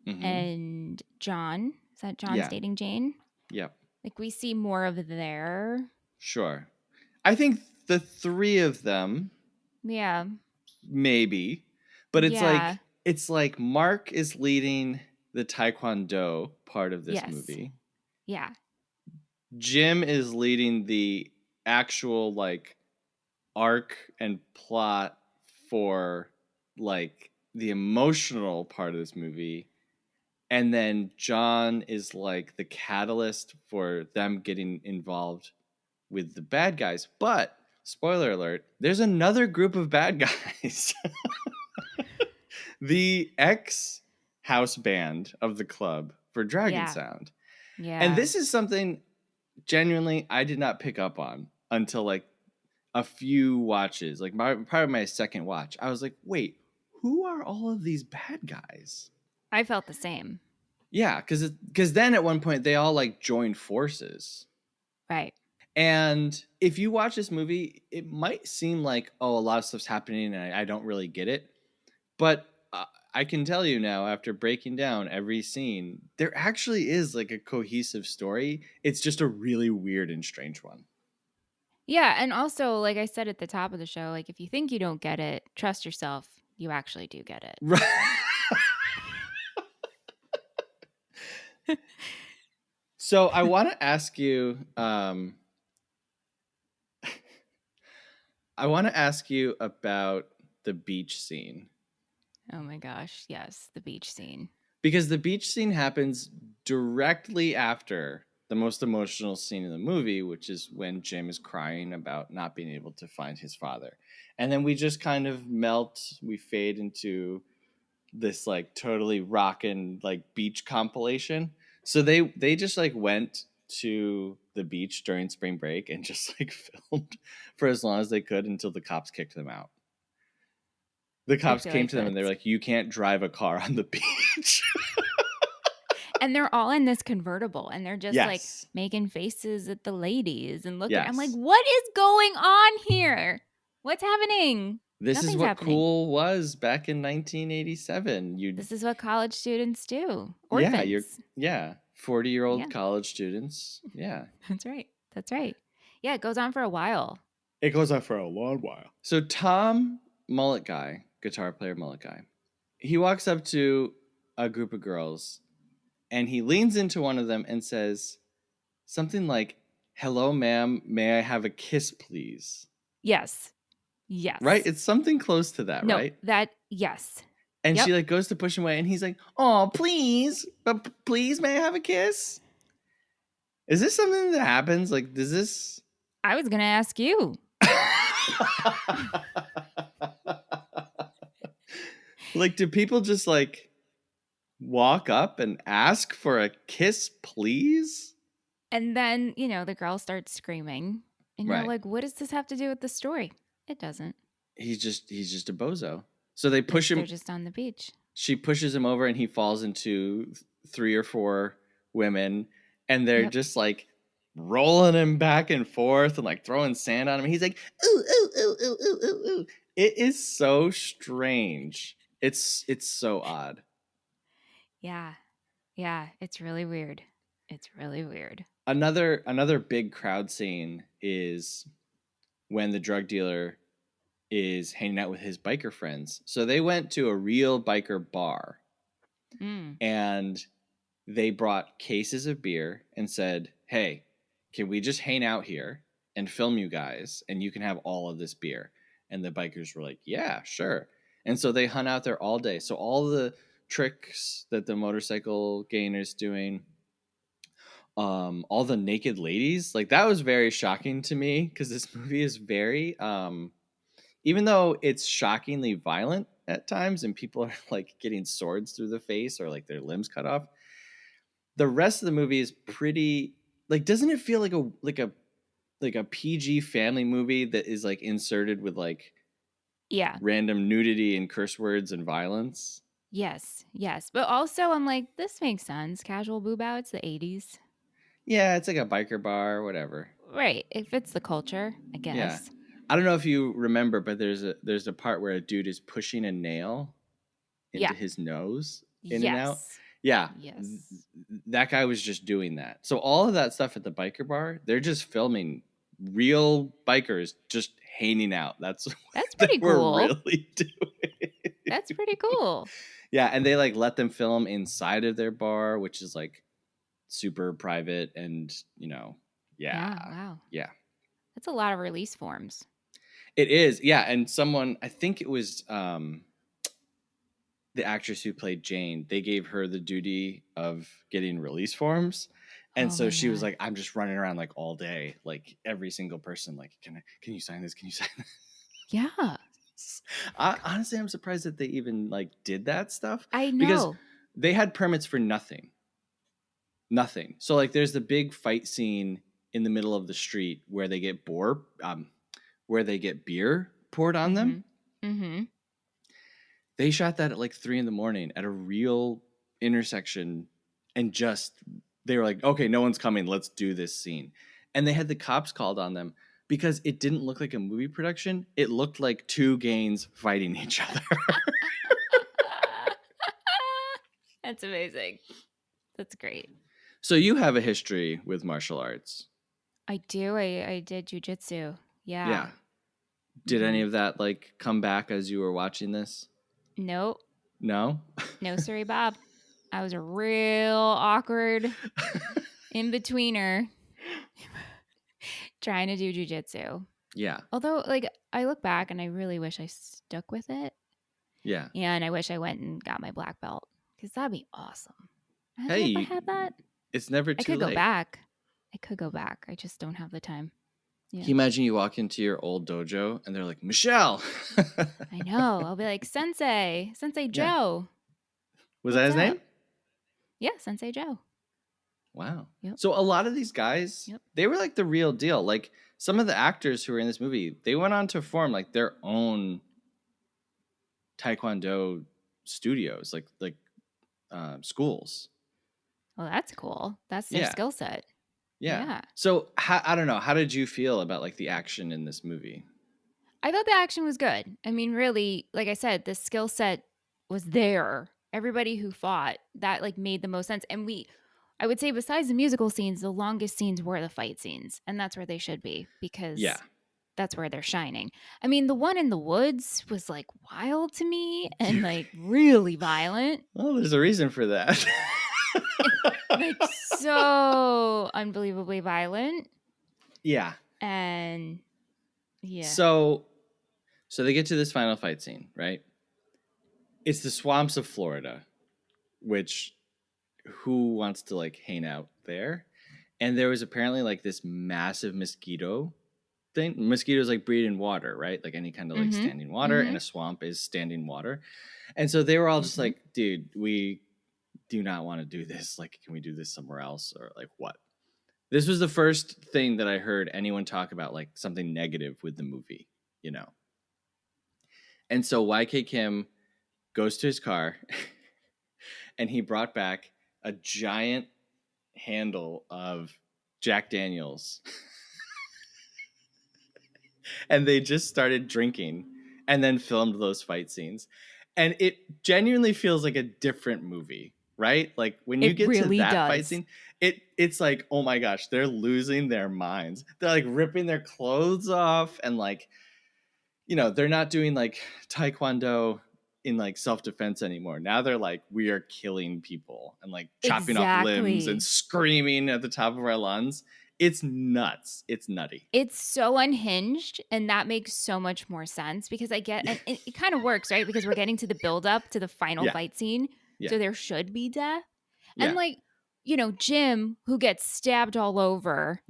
Mm-hmm. and John. Is that John's Yeah. dating Jane? Yep. Like we see more of their Sure. I think the three of them, yeah. maybe, but Yeah. it's like Mark is leading the Taekwondo part of this Yes. movie. Yeah. Jim is leading the actual like arc and plot for like the emotional part of this movie. And then John is like the catalyst for them getting involved with the bad guys. But spoiler alert, there's another group of bad guys. The ex house band of the club for Dragon Yeah. Sound. And Yeah. this is something genuinely I did not pick up on until like a few watches, like probably my second watch. I was like, wait, who are all of these bad guys? I felt the same. Yeah, because then at one point they all like join forces. Right. And if you watch this movie, it might seem like, oh, a lot of stuff's happening and I don't really get it. But I can tell you now, after breaking down every scene, there actually is like a cohesive story. It's just a really weird and strange one. Yeah, and also, like I said at the top of the show, like if you think you don't get it, trust yourself. You actually do get it. Right. So I want to ask you. I want to ask you about the beach scene. Oh my gosh, yes, the beach scene. Because the beach scene happens directly after the most emotional scene in the movie, which is when Jim is crying about not being able to find his father. And then we just kind of melt, we fade into this like totally rockin' like beach compilation. So they just like went to the beach during spring break and just like filmed for as long as they could until the cops kicked them out. The I cops feel came like to them and they were that's like, "You can't drive a car on the beach." and they're all in this convertible and they're just like Yes. making faces at the ladies and looking. I'm like, Yes. what is going on here? What's happening? This is Nothing's what happening. cool was back in 1987. This is what college students do. Yeah, you're Orphans. 40-year-old Yeah, college students. Yeah. that's right. That's right. Yeah, it goes on for a while. It goes on for a long while. So Tom Mullet Guy, guitar player Mullet Guy, he walks up to a group of girls and he leans into one of them and says something like, "Hello, ma'am, may I have a kiss, please?" Yes. Right? Yes. It's something close to that, No, right? that, yes. And she Yep. like goes to push him away and he's like, "Oh, please, but please, may I have a kiss?" Is this something that happens? Like, does this? I was going to ask you. Like, do people just like walk up and ask for a kiss, please? And then, the girl starts screaming. And you're Right. like, what does this have to do with the story? It doesn't. He's just a bozo. So they push They're him. just on the beach. She pushes him over, and he falls into 3 or 4 women, and they're Yep. just like rolling him back and forth and like throwing sand on him. He's like, ooh, ooh, ooh, ooh, ooh, ooh, ooh. It is so strange. It's so odd. Yeah. Yeah. It's really weird. It's really weird. Another big crowd scene is when the drug dealer is hanging out with his biker friends. So they went to a real biker bar Mm. and they brought cases of beer and said, "Hey, can we just hang out here and film you guys and you can have all of this beer?" And the bikers were like, "Yeah, sure." And so they hung out there all day. So all the tricks that the motorcycle gang is doing, all the naked ladies, like that was very shocking to me because this movie is very even though it's shockingly violent at times and people are like getting swords through the face or like their limbs cut off, the rest of the movie is pretty, like, doesn't it feel like a PG family movie that is like inserted with like Yeah. random nudity and curse words and violence? Yes. Yes. But also, I'm like, this makes sense. Casual boob out. It's the 80s. Yeah, it's like a biker bar, whatever. Right. It fits the culture, I Yeah. guess. I don't know if you remember, but there's a part where a dude is pushing a nail into Yeah. his nose in and out. Yes. Yeah, Yes. that guy was just doing that. So all of that stuff at the biker bar, they're just filming real bikers just hanging out. That's what That's they pretty were cool. really doing. That's pretty cool. Yeah, and they like let them film inside of their bar, which is like super private and, yeah. Yeah. Wow. Yeah. That's a lot of release forms. It is. Yeah, and someone, I think it was the actress who played Jane, they gave her the duty of getting release forms. And Oh so my she was God. like, I'm just running around like all day, like every single person, like, can you sign this? Can you sign Yeah. this? Honestly, I'm surprised that they even like did that stuff I because know. they had permits for nothing. Nothing. So like there's the big fight scene in the middle of the street where they get beer poured on them. Mm-hmm. Mm-hmm. They shot that at like 3 in the morning at a real intersection and just they were like, okay, no one's coming. Let's do this scene. and they had the cops called on them because it didn't look like a movie production. It looked like two gangs fighting each other. That's amazing. That's great. So you have a history with martial arts. I do. I did jujitsu. Yeah. Yeah. Did any of that like come back as you were watching this? Nope. No? No, sorry, Bob. I was a real awkward in-betweener trying to do jujitsu. Yeah. Although, like, I look back and I really wish I stuck with it. Yeah. And I wish I went and got my black belt because that'd be awesome. Imagine if I Hey, had that. it's never I too could go late. back. I could go back. I just don't have the time. Yeah. Can you imagine you walk into your old dojo and they're like, Michelle. I know. I'll be like, Sensei Yeah. Joe. Was What's that his up? name? Yeah, Sensei Joe. Wow. Yep. So a lot of these guys, Yep. they were like the real deal. Like some of the actors who were in this movie, they went on to form like their own taekwondo studios, like schools. Well, that's cool. That's their Yeah. skill set. Yeah. Yeah. So I don't know. How did you feel about like the action in this movie? I thought the action was good. I mean, really, like I said, the skill set was there. Everybody who fought, that like made the most sense. And I would say besides the musical scenes, the longest scenes were the fight scenes. And that's where they should be because Yeah. that's where they're shining. I mean, the one in the woods was like wild to me and like really violent. Well, there's a reason for that. Like so unbelievably violent. Yeah. And yeah. So they get to this final fight scene, right? It's the swamps of Florida, which who wants to like hang out there? And there was apparently like this massive mosquito thing. Mosquitoes like breed in water, right? Like any kind of like standing water, and a swamp is standing water. And so they were all just like, dude, we do not want to do this. Like, can we do this somewhere else? Or like what? This was the first thing that I heard anyone talk about like something negative with the movie, you know? And so YK Kim goes to his car and he brought back a giant handle of Jack Daniels. And they just started drinking and then filmed those fight scenes. And it genuinely feels like a different movie, right? Like when you get really to that does. fight scene, it's like, oh my gosh, they're losing their minds. They're like ripping their clothes off and like, you know, they're not doing like taekwondo in like self-defense anymore. Now they're like, we are killing people and like chopping off limbs and screaming at the top of our lungs. It's nuts. It's nutty. It's so unhinged, and that makes so much more sense because I get, and it kind of works, right? Because we're getting to the build up to the final fight scene. Yeah. So there should be death. Yeah. And like, you know, Jim, who gets stabbed all over.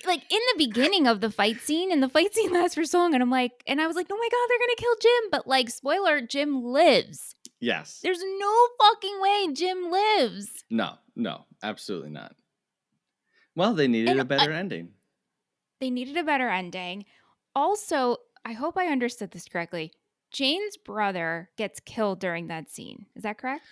Like in the beginning of the fight scene, and the fight scene lasts for so long, and I'm like, and I was like, oh my God, they're gonna kill Jim. But like, spoiler, Jim lives. Yes. There's no fucking way Jim lives. No, absolutely not. Well, they needed a better ending. They needed a better ending. Also, I hope I understood this correctly. Jane's brother gets killed during that scene. Is that correct?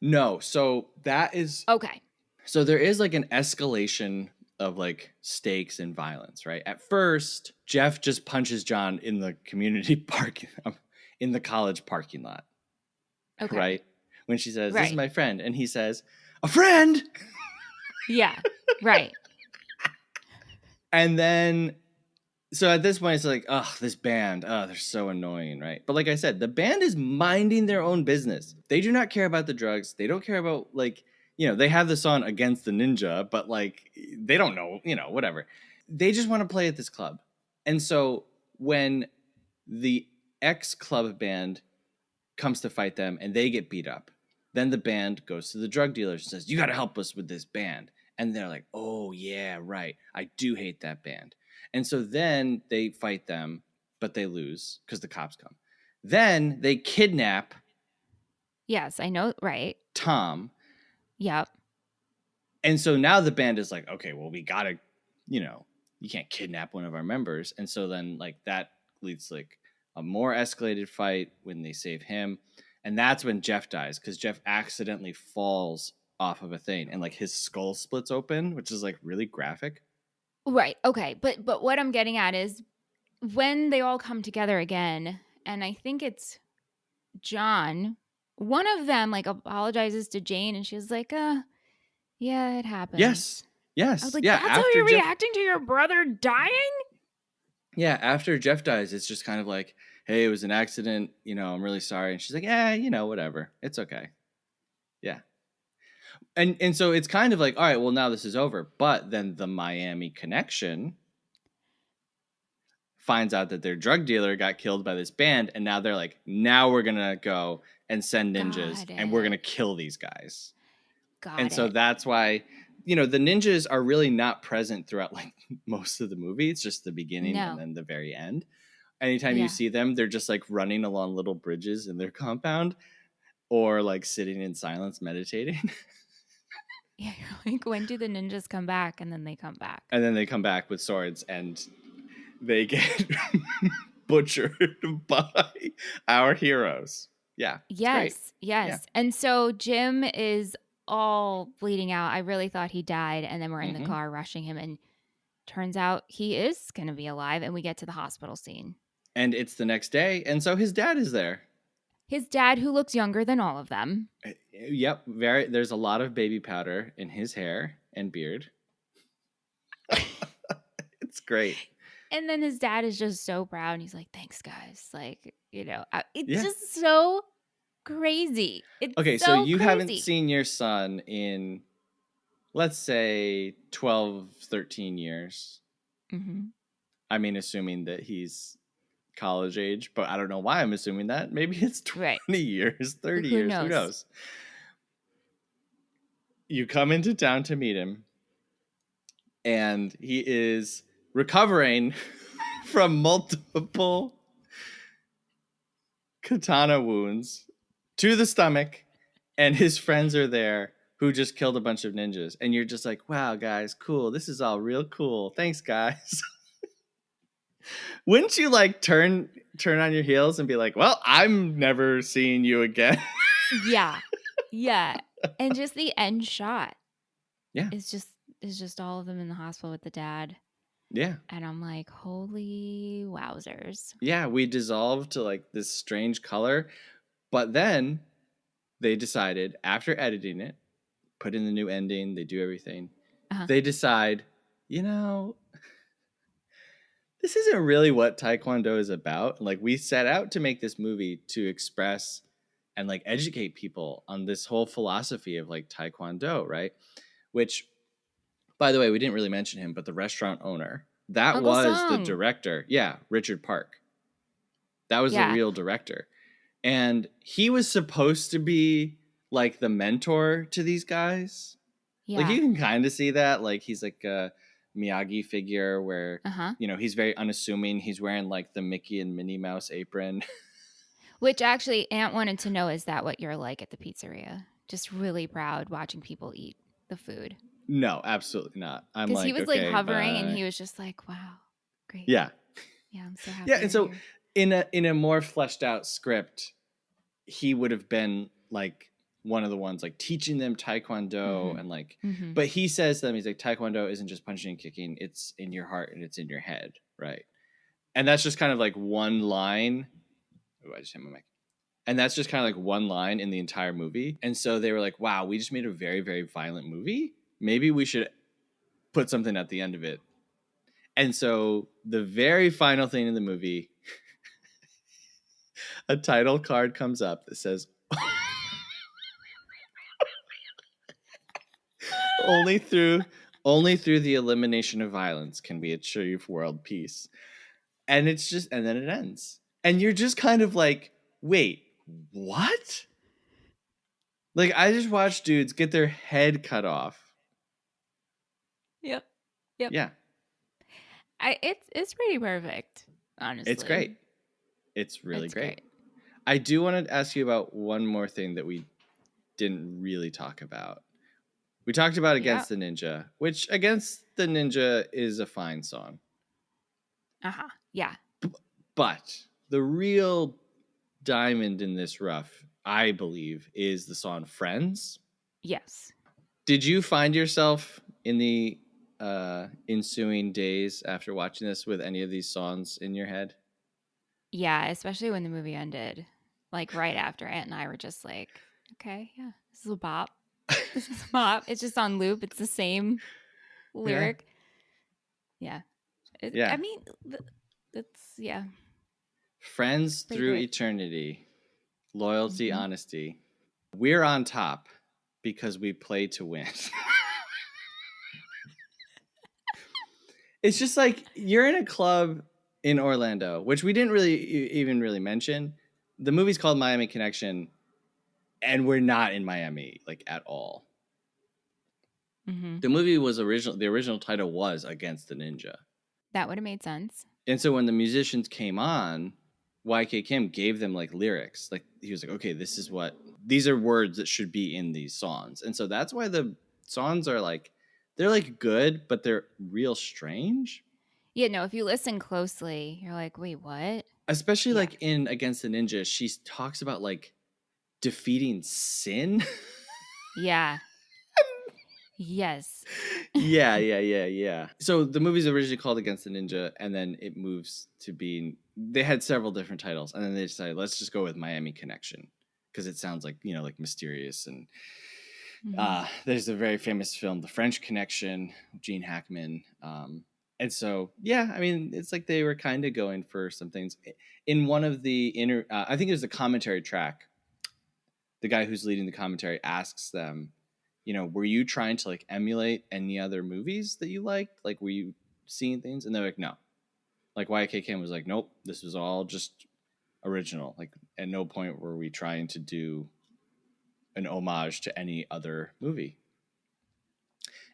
No. So that is okay. So there is like an escalation of like stakes and violence, right? At first, Jeff just punches John in the community park, in the college parking lot. Okay. Right? When she says, "This is my friend," and he says, "A friend." Yeah. Right. And then, so at this point, it's like, oh, this band, they're so annoying, right? But like I said, the band is minding their own business. They do not care about the drugs. They don't care about, like, you know, they have the song Against the Ninja, but like, they don't know, you know, whatever. They just want to play at this club. And so when the ex-club band comes to fight them and they get beat up, then the band goes to the drug dealers and says, you got to help us with this band. And they're like, oh, yeah, right. I do hate that band. And so then they fight them, but they lose because the cops come. Then they kidnap. Yes, I know. Right. Tom. Yep. And so now the band is like, okay, well, we got to, you know, you can't kidnap one of our members. And so then like that leads to like a more escalated fight when they save him. And that's when Jeff dies because Jeff accidentally falls off of a thing, and like his skull splits open, which is like really graphic. Right. Okay. But what I'm getting at is when they all come together again, and I think it's John, one of them like apologizes to Jane and she's like, yeah, it Yes. happens. I was Yes. like, Yeah. that's how After you're Jeff. reacting to your brother dying? Yeah. After Jeff dies, it's just kind of like, hey, it was an accident. I'm really sorry. And she's like, yeah, whatever. It's okay. Yeah. And so it's kind of like, all right, well, now this is over. But then the Miami connection finds out that their drug dealer got killed by this band. And now they're like, now we're going to go and send ninjas Got and we're going to it. kill these guys. And Got so it. that's why, the ninjas are really not present throughout like most of the movie. It's just the beginning and No. then the very end. Anytime you Yeah. see them, they're just like running along little bridges in their compound or like sitting in silence meditating. Yeah. You're like, when do the ninjas come back? And then they come back. And then they come back with swords and they get butchered by our heroes. Yeah, it's great. Yes. Yes. Yeah. And so Jim is all bleeding out. I really thought he died. And then we're in the Mm-hmm. car rushing him. And turns out he is going to be alive. And we get to the hospital scene. And it's the next day, and so his dad is there. His dad, who looks younger than all of them. Yep, there's a lot of baby powder in his hair and beard. It's great. And then his dad is just so proud. And he's like, thanks, guys. Like, it's Yeah. just so crazy. It's Okay, so so you crazy. haven't seen your son in, let's say, 12, 13 years. Mm-hmm. I mean, assuming that he's college age, but I don't know why I'm assuming that. Maybe it's 20 years, 30 Who years, knows? who knows? You come into town to meet him, and he is recovering from multiple katana wounds to the stomach, and his friends are there who just killed a bunch of ninjas. And you're just like, wow, guys, cool. This is all real cool. Thanks, guys. Wouldn't you like turn on your heels and be like, well, I'm never seeing you again? Yeah. Yeah. And just the end shot. Yeah. It's just all of them in the hospital with the dad. Yeah. And I'm like, holy wowzers. Yeah, we dissolved to like this strange color. But then they decided, after editing it, put in the new ending, they do everything. Uh-huh. They decide, this isn't really what Taekwondo is about. Like, we set out to make this movie to express and like educate people on this whole philosophy of like Taekwondo, right? Which, by the way, we didn't really mention him, but the restaurant owner, that Uncle was the Sung. director. Yeah, Richard Park. That was the real director. And he was supposed to be like the mentor to these guys. Yeah. Like, you can kind of see that. Like, he's like a Miyagi figure where, he's very unassuming. He's wearing like the Mickey and Minnie Mouse apron. Which actually, Aunt wanted to know, is that what you're like at the pizzeria? Just really proud watching people eat the food. No, absolutely not. I'm because like, he was okay, like hovering bye. And he was just like, wow, great. Yeah. Yeah, I'm so happy. Yeah, and so here. in a more fleshed out script, he would have been like one of the ones like teaching them Taekwondo and like, but he says to them, he's like, Taekwondo isn't just punching and kicking, it's in your heart and it's in your head, right? And that's just kind of like one line. Oh, I just hit my mic. And that's just kind of like one line in the entire movie. And so they were like, wow, we just made a very, very violent movie. Maybe we should put something at the end of it. And so the very final thing in the movie, a title card comes up that says, only through the elimination of violence can we achieve world peace. And it's just, and then it ends. And you're just kind of like, wait, what? Like, I just watched dudes get their head cut off. Yep. Yeah. It's pretty perfect, honestly. It's great. It's really great. I do want to ask you about one more thing that we didn't really talk about. We talked about Against the Ninja, which Against the Ninja is a fine song. Uh-huh. Yeah. But the real diamond in this rough, I believe, is the song Friends. Yes. Did you find yourself in the ensuing days after watching this with any of these songs in your head? Yeah, especially when the movie ended. Like right after, Aunt and I were just like, okay, yeah, this is a bop. This is a bop. It's just on loop. It's the same Yeah. lyric. Yeah. I Yeah. mean, that's, yeah, Friends pretty through great. eternity. Loyalty, Hmm. honesty. We're on top because we play to win. It's just like you're in a club in Orlando, which we didn't really even really mention. The movie's called Miami Connection, and we're not in Miami like at all. Hmm. The movie was original. The original title was Against the Ninja, That would have made sense. and so when the musicians came on, YK Kim gave them like lyrics. Like he was like, "Okay, this is what these are words that should be in these songs," and so that's why the songs are like they're like good, but they're real strange. Yeah, no, if you listen closely, you're like, wait, what? Especially Yeah. like in Against the Ninja, she talks about like defeating sin. Yeah. Yes. Yeah. So the movie's originally called Against the Ninja, and then it moves to being. They had several different titles, and then they decided let's just go with Miami Connection because it sounds like like mysterious. And Hmm. there's a very famous film, The French Connection, Gene Hackman. And so yeah, I mean it's like they were kind of going for some things. In one of the I think it was a commentary track. The guy who's leading the commentary asks them, were you trying to like emulate any other movies that you liked? Like, were you seeing things? And they're like, no. Like YK Kim was like, nope, this was all just original. Like, at no point were we trying to do an homage to any other movie.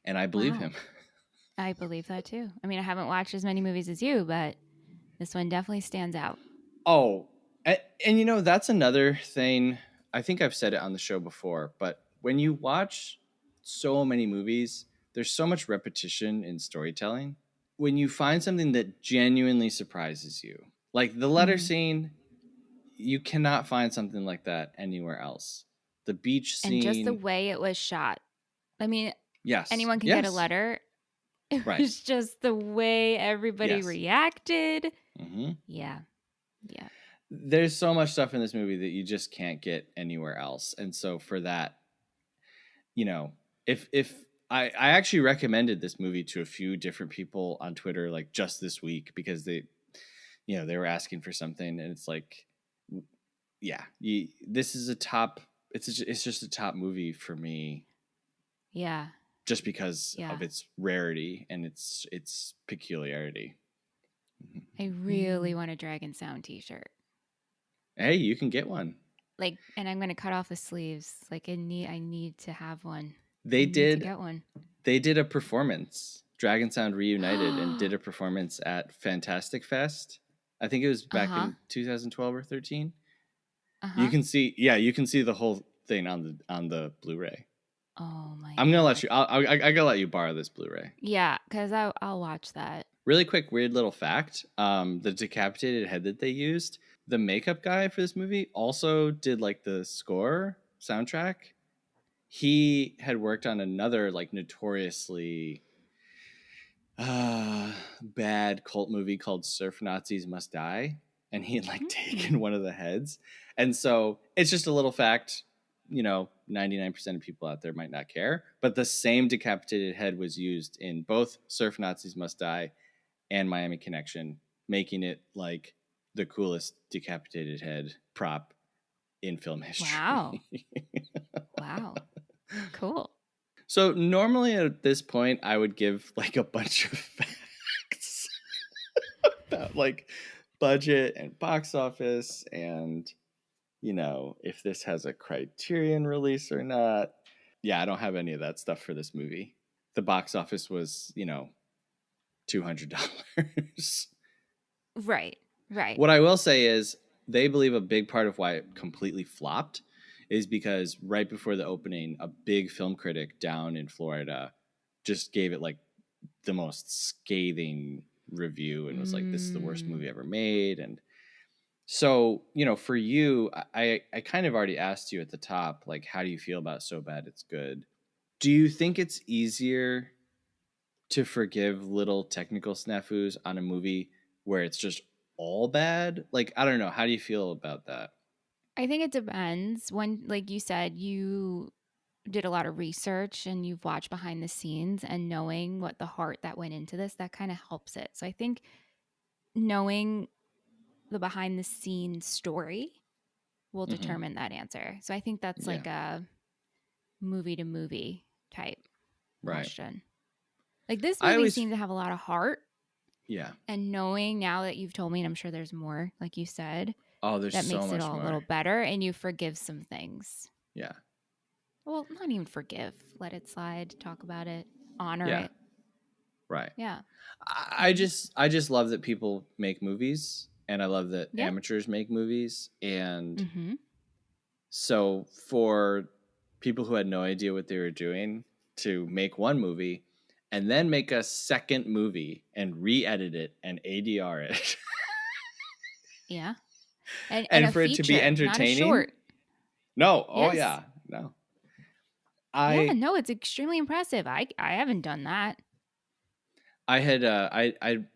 And I believe Wow. him. I believe that too. I mean, I haven't watched as many movies as you, but this one definitely stands out. Oh, and that's another thing. I think I've said it on the show before, but when you watch so many movies, there's so much repetition in storytelling. When you find something that genuinely surprises you, like the letter Hmm. scene, you cannot find something like that anywhere else. The beach And just the scene, way it was shot. I mean, yes, anyone can get a yes, letter. It right, was just the way everybody yes. reacted. Hmm. Yeah. Yeah. There's so much stuff in this movie that you just can't get anywhere else, and so for that, if I actually recommended this movie to a few different people on Twitter like just this week because they were asking for something, and it's like, yeah, this is a top. It's just a top movie for me, Yeah. just because Yeah. of its rarity and its peculiarity. I really want a Dragon Sound t-shirt. Hey, you can get one. Like, and I'm going to cut off the sleeves. Like, I need to have one. I They need to did get one. they did a performance. Dragon Sound reunited and did a performance at Fantastic Fest. I think it was back Uh-huh. in 2012 or 13. You Uh-huh. can see, yeah, you can see the whole thing on the Blu-ray. Oh my I'm gonna let God. you. I gotta let you borrow this Blu-ray. Yeah, because I'll watch that. Really quick, weird little fact: the decapitated head that they used, the makeup guy for this movie also did like the score soundtrack. He had worked on another like notoriously bad cult movie called Surf Nazis Must Die, and he had like Hmm. taken one of the heads. And so it's just a little fact, 99% of people out there might not care, but the same decapitated head was used in both Surf Nazis Must Die and Miami Connection, making it like the coolest decapitated head prop in film Wow. history. Wow. Cool. So normally at this point, I would give like a bunch of facts about like budget and box office and if this has a Criterion release or not. Yeah, I don't have any of that stuff for this movie. The box office was $200. Right. Right. What I will say is they believe a big part of why it completely flopped is because right before the opening, a big film critic down in Florida just gave it like the most scathing review and was like, "This is the worst Mm, movie ever made." And so, for you, I kind of already asked you at the top, like, how do you feel about So Bad It's Good? Do you think it's easier to forgive little technical snafus on a movie where it's just all bad? Like, I don't know. How do you feel about that? I think it depends. When, like you said, you did a lot of research and you've watched behind the scenes and knowing what the heart that went into this, that kind of helps it. So I think knowing the behind the scenes story will Mm-hmm. determine that answer. So I think that's Yeah. like a movie to movie type Right. question. Like this I movie always, seemed to have a lot of heart. yeah. And knowing now that you've told me, and I'm sure there's more, like you said, Oh, there's that so makes it much all a more. little better and you forgive some things. Yeah. Well, not even forgive, let it slide, talk about it, honor Yeah. it. Right. Yeah. I Mm-hmm. just I just love that people make movies, and I love that Yeah. amateurs make movies. And Mm-hmm. so for people who had no idea what they were doing to make one movie and then make a second movie and re-edit it and ADR it Yeah. And and a for it to be feature, not a entertaining. short. No, oh Yes. yeah, no. Yeah, I no, it's extremely impressive. I haven't done that. I had I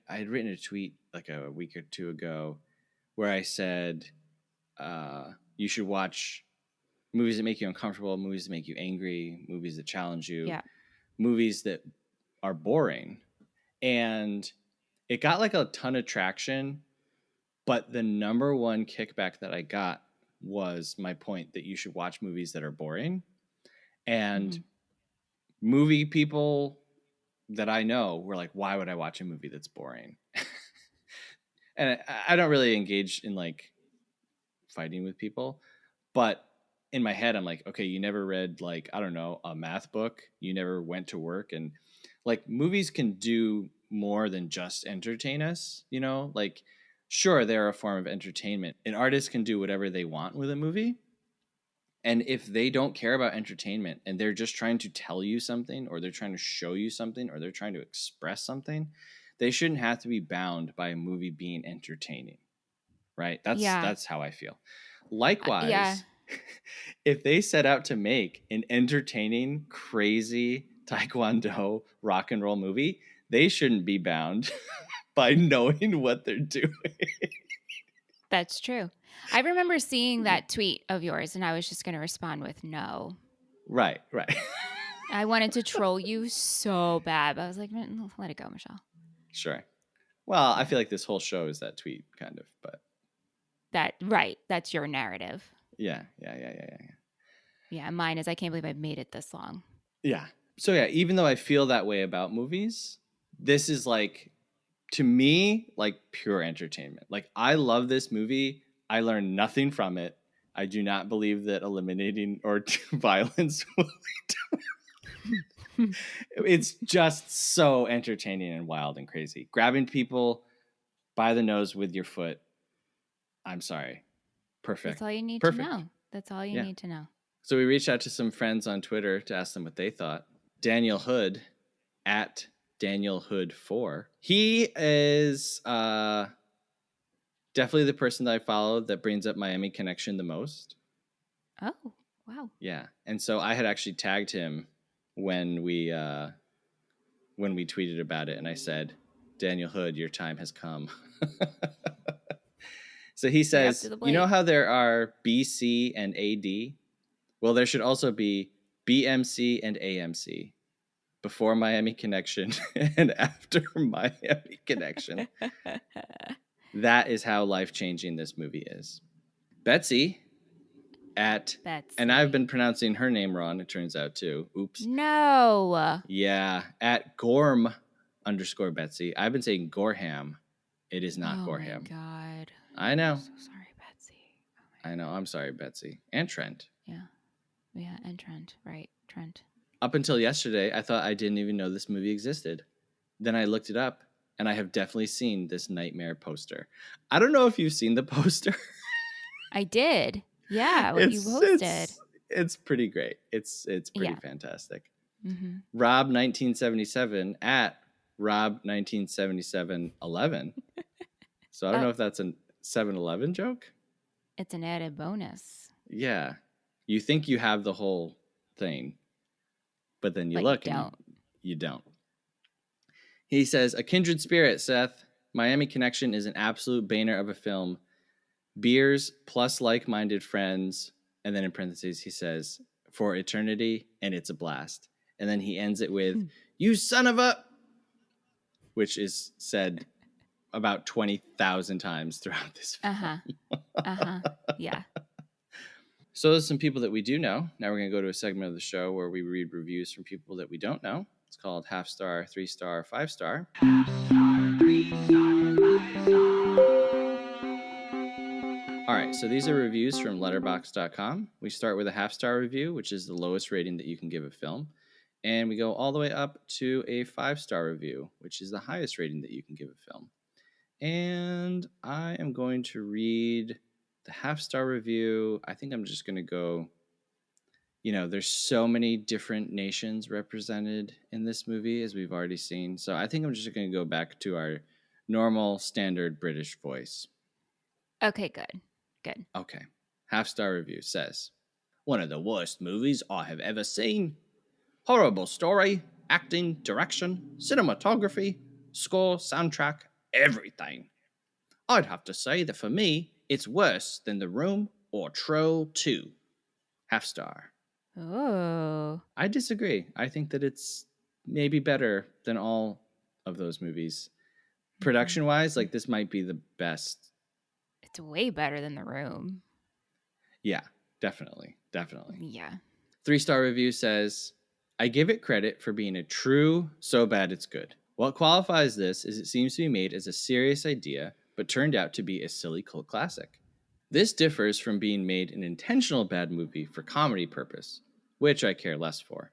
had written a tweet like a week or two ago where I said you should watch movies that make you uncomfortable, movies that make you angry, movies that challenge you, Yeah. movies that are boring. And it got like a ton of traction, but the number one kickback that I got was my point that you should watch movies that are boring. And Mm-hmm. movie people that I know were like, why would I watch a movie that's boring? And I don't really engage in like fighting with people, but in my head, I'm like, okay, you never read like, I don't know, a math book. You never went to work. And like movies can do more than just entertain us, you know? Like, sure, they're a form of entertainment. An artist can do whatever they want with a movie. And if they don't care about entertainment and they're just trying to tell you something or they're trying to show you something or they're trying to express something, they shouldn't have to be bound by a movie being entertaining, right? Yeah. That's how I feel. Yeah. Likewise, if they set out to make an entertaining, crazy taekwondo rock and roll movie, they shouldn't be bound by knowing what they're doing. That's true. I remember seeing that tweet of yours and I was just going to respond with no. Right, right. I wanted to troll you so bad. But I was like, "Man, let it go, Michelle." Sure. Well, I Yeah. feel like this whole show is that tweet, kind of, but Right. That's your narrative. yeah. Yeah. Mine is I can't believe I made it this long. Yeah. So yeah, even though I feel that way about movies, this is like to me like pure entertainment. Like I love this movie. I learned nothing from it. I do not believe that eliminating or violence will it's just so entertaining and wild and crazy. Grabbing people by the nose with your foot. I'm sorry. That's Perfect. all you need to Perfect. know. That's all you Yeah. need to know. So we reached out to some friends on Twitter to ask them what they thought. Daniel Hood at Daniel Hood 4. He is definitely the person that I follow that brings up Miami Connection the most. Oh, wow. Yeah. And so I had actually tagged him when we tweeted about it and I said, Daniel Hood, your time has come. So he You're up to says, the you know plate. how there are BC and AD? Well, there should also be BMC and AMC. Before Miami Connection and after Miami Connection. That is how life changing this movie is. Betsy at, and I've Betsy. been pronouncing her name wrong, it turns out too. Oops. No. Yeah, at Gorm underscore Betsy. I've been saying Gorham. It is not Oh my Gorham. God. I I'm know. so sorry, Betsy. Oh I know. I'm sorry, Betsy. And Trent. my. Yeah. Yeah. And Trent. Right. Trent. Up until yesterday, I thought I didn't even know this movie existed. Then I looked it up, and I have definitely seen this nightmare poster. I don't know if you've seen the poster. I did. Yeah. What you it's posted. it's it's pretty great. It's pretty Yeah. fantastic. Mm-hmm. Rob 1977 at Rob 197711. So I don't Oh, know if that's a 7-Eleven joke. it's an added bonus. Yeah. You think you have the whole thing, But then you But you look and don't. you don't. He says, a kindred spirit, Seth. Miami Connection is an absolute banger of a film. Beers plus like-minded friends. And then in parentheses, he says, for eternity, and it's a blast. And then he ends it with, you son of a... which is said about 20,000 times throughout this film. Yeah. So there's some people that we do know. Now we're going to go to a segment of the show where we read reviews from people that we don't know. It's called Half Star, 3 Star, 5 Star. All right, so these are reviews from letterboxd.com. We start with a half-star review, which is the lowest rating that you can give a film. And we go all the way up to a 5-star review, which is the highest rating that you can give a film. And I am going to read the half-star review. I think I'm just going to go, there's so many different nations represented in this movie, as we've already seen. So I think I'm just going to go back to our normal, standard British voice. Okay, good. Good. Okay. Half-star review says, one of the worst movies I have ever seen. Horrible story, acting, direction, cinematography, score, soundtrack, everything. I'd have to say that for me, it's worse than The Room or Troll 2. Half-star. Oh. I disagree. I think that it's maybe better than all of those movies. Production-wise, like this might be the best. It's way better than The Room. Yeah, definitely. Yeah. 3-star review says, I give it credit for being a true so bad it's good. What qualifies this is it seems to be made as a serious idea, but turned out to be a silly cult classic. This differs from being made an intentional bad movie for comedy purpose, which I care less for.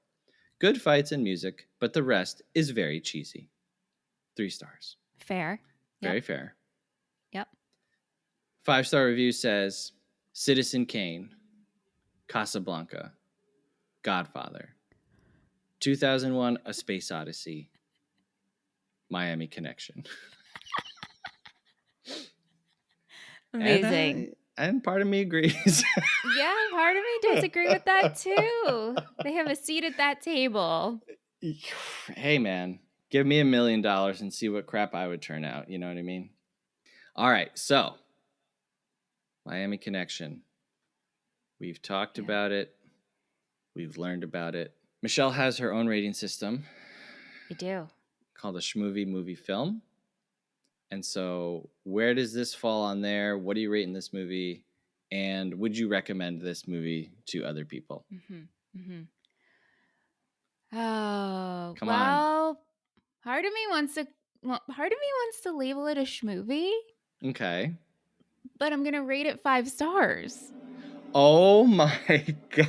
Good fights and music, but the rest is very cheesy. 3 stars. Fair. Very fair. Yep. 5-star review says, Citizen Kane, Casablanca, Godfather, 2001 A Space Odyssey, Miami Connection. Amazing. And part of me agrees. Yeah, part of me does agree with that too. They have a seat at that table. Hey, man, give me $1 million and see what crap I would turn out. You know what I mean? All right, so Miami Connection. We've talked about it. We've learned about it. Michelle has her own rating system. I do. Called a Schmovie Movie Film. And so where does this fall on there? What do you rate in this movie? And would you recommend this movie to other people? Oh, Come on. well, part of me wants to label it a schmovie, Okay. but I'm going to rate it 5 stars. Oh my God.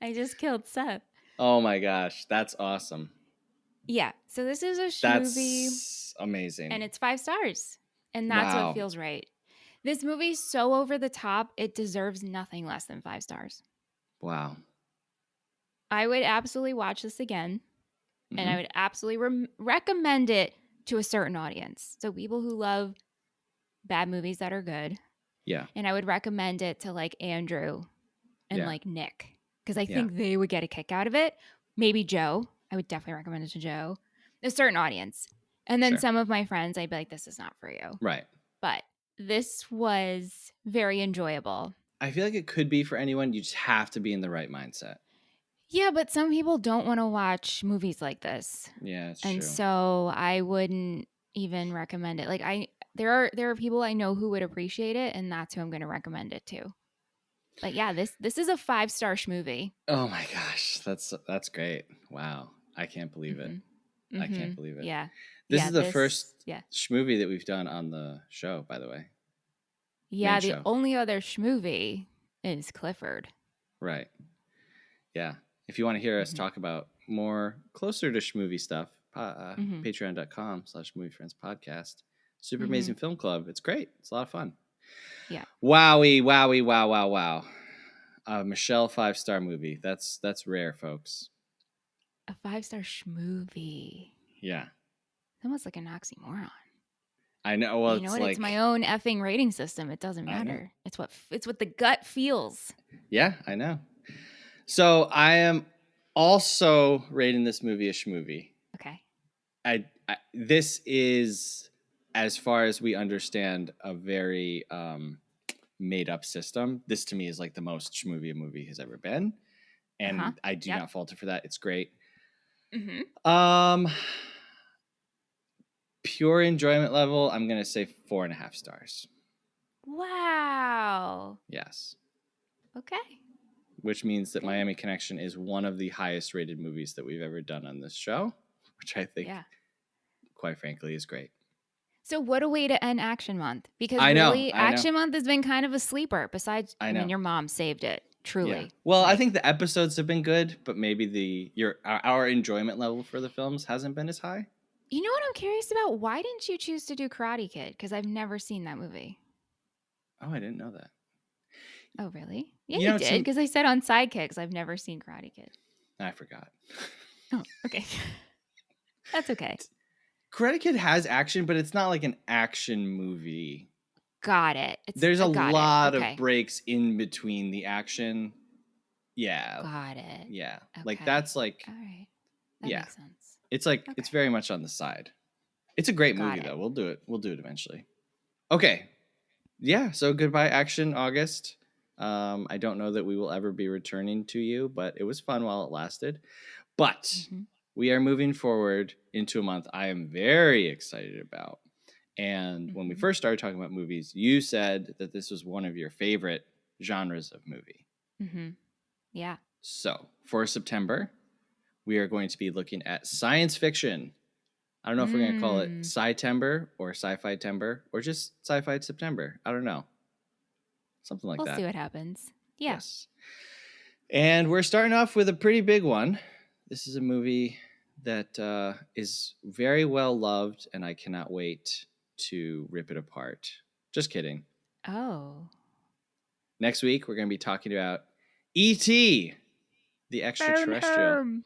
I just killed Seth. Oh my gosh. That's awesome. Yeah, so this is a schmovie. That's amazing. And it's 5 stars. And that's Wow. what feels right. This movie's so over the top, it deserves nothing less than 5 stars. Wow. I would absolutely watch this again. Mm-hmm. And I would absolutely recommend it to a certain audience. So people who love bad movies that are good. Yeah. And I would recommend it to like Andrew and like Nick. Because I think they would get a kick out of it. Maybe Joe. I would definitely recommend it to Joe. A certain audience. And then some of my friends, I'd be like, this is not for you. Right. But this was very enjoyable. I feel like it could be for anyone. You just have to be in the right mindset. Yeah, but some people don't want to watch movies like this. Yeah, it's and true. So I wouldn't even recommend it. Like there are people I know who would appreciate it, and that's who I'm going to recommend it to. But yeah, this is a 5-star schmovie. Oh my gosh, that's great! Wow, I can't believe it. I can't believe it. Yeah, this is the first schmovie that we've done on the show, by the way. Yeah, the only other schmovie is Clifford. Right. Yeah. If you want to hear us talk about more closer to schmovie stuff, patreon.com/moviefriendspodcast. Super Amazing Film Club. It's great. It's a lot of fun. Yeah. Wowie, wow. Michelle 5-star movie. That's rare, folks. A 5-star schmovie. Yeah. It's almost like an oxymoron. I know. Well, You know it's what? It's like, my own effing rating system. It doesn't I know. matter. It's what the gut feels. Yeah, I know. So I am also rating this movie a schmovie. Okay. This is, as far as we understand, a very made up system. This to me is like the most schmovie a movie has ever been, Uh-huh. and I do Yep. not falter for that. It's great. Mm-hmm. Um, pure enjoyment level, I'm gonna say 4.5 stars. Wow. Yes, Okay. which means that Good. Miami Connection is one of the highest rated movies that we've ever done on this show, which I think, Yeah. quite frankly, is great. So what a way to end Action Month. Because I know, really, I know, Action Month has been kind of a sleeper. Besides, I I mean, know. your mom saved it. Yeah. Truly. Well, I Like, think the episodes have been good, but maybe our enjoyment level for the films hasn't been as high. you know what I'm curious about? Why didn't you choose to do Karate Kid? Because I've never seen that movie. Oh, I didn't know that. Oh, really? Yeah, You you know, did. to Because I said on Sidekicks, I've never seen Karate Kid. I forgot. Oh, okay. That's okay. Karate Kid has action, but it's not like an action movie. Got it. It's There's a got it. lot of Okay. breaks in between the action. Yeah. Got it. Yeah. Like Okay. that's like All right. That yeah. makes sense. It's like Okay. it's very much on the side. It's a great Got movie it. though. We'll do it. We'll do it eventually. Okay. Yeah, so goodbye Action August. I don't know that we will ever be returning to you, but it was fun while it lasted. But Mm-hmm. we are moving forward into a month I am very excited about. And when we Mm-hmm. first started talking about movies, you said that this was one of your favorite genres of movie. Mm-hmm. Yeah. So for September, we are going to be looking at science fiction. I don't know if we're going to call it Mm. Sci-Tember or Sci-Fi Tember or just Sci-Fi September. I don't know. Something like We'll see that. what happens. Yeah. Yes. And we're starting off with a pretty big one. This is a movie that is very well loved, and I cannot wait to rip it apart. Just kidding. Oh. Next week, we're going to be talking about E.T., the Burn extraterrestrial, him.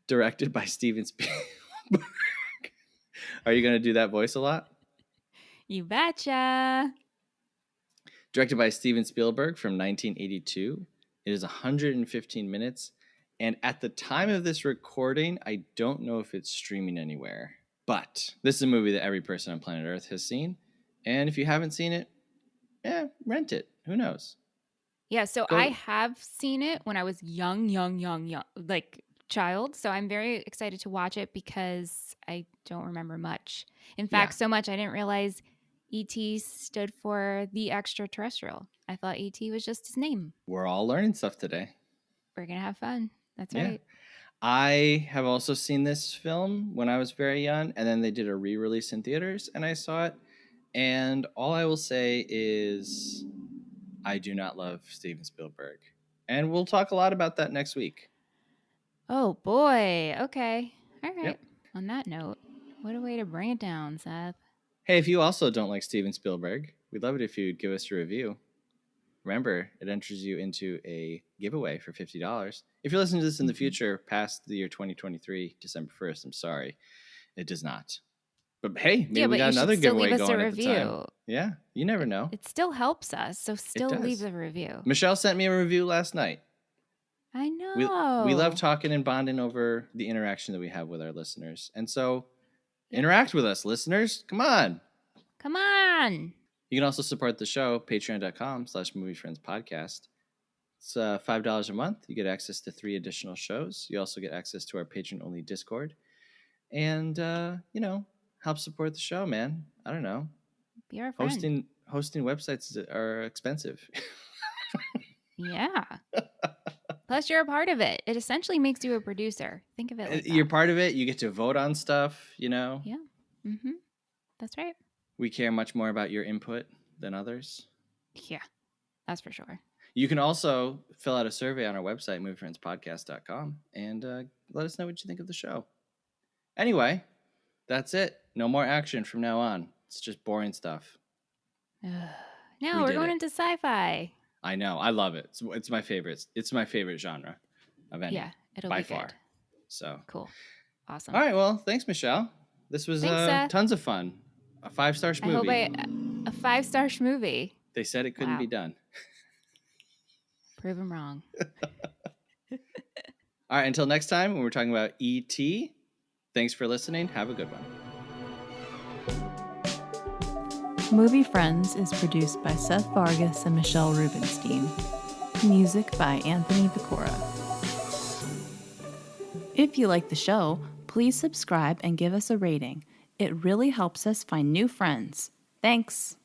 directed by Steven Spielberg. Are you going to do that voice a lot? You betcha. Directed by Steven Spielberg from 1982. It is 115 minutes. And at the time of this recording, I don't know if it's streaming anywhere. But this is a movie that every person on planet Earth has seen. And if you haven't seen it, rent it. Who knows? Yeah, so I Go. have seen it when I was young, like child. So I'm very excited to watch it because I don't remember much. In Yeah, fact, so much I didn't realize ET stood for the extraterrestrial. I thought ET was just his name. we're all learning stuff today. We're going to have fun. That's Yeah. right. I have also seen this film when I was very young, and then they did a re release in theaters, and I saw it. And all I will say is I do not love Steven Spielberg. And we'll talk a lot about that next week. Oh boy. Okay. All right. Yep. On that note, what a way to bring it down, Seth. Hey, if you also don't like Steven Spielberg, we'd love it if you'd give us a review. Remember, it enters you into a giveaway for $50. If you're listening to this in the Mm-hmm. future, past the year 2023, December 1st, I'm sorry, it does not. But hey, maybe Yeah, we but you got should another still leave giveaway us a going at the time. review. Yeah, you never know. It still helps us. So It still leave does. a review. Michelle sent me a review last night. I We love know. talking and bonding over the interaction that we have with our listeners. And so Yep. interact with us, listeners. Come on. Come on. You can also support the show, patreon.com/moviefriendspodcast. It's $5 a month. You get access to 3 additional shows. You also get access to our patron-only Discord. And, help support the show, man. I don't know. Be our friend. Hosting websites are expensive. Yeah. Plus, you're a part of it. It essentially makes you a producer. Think of it like You're that. part of it. You get to vote on stuff, Yeah. Mm-hmm. That's right. We care much more about your input than others. Yeah. That's for sure. You can also fill out a survey on our website, moviefriendspodcast.com, and let us know what you think of the show. Anyway, that's it. No more action from now on. It's just boring stuff. Now we're going into sci-fi. I know. I love it. It's my favorite. It's my favorite genre of any. Yeah, it'll by be far. good. So Cool. Awesome. all right. Well, thanks, Michelle. This was Thanks, Seth. tons of fun. A 5-star I hope movie. a 5-star movie. They said it couldn't Wow. be done. Prove them wrong. All right, until next time when we're talking about E.T., thanks for listening. Have a good one. Movie Friends is produced by Seth Vargas and Michelle Rubenstein. Music by Anthony Vicora. If you like the show, please subscribe and give us a rating. It really helps us find new friends. Thanks!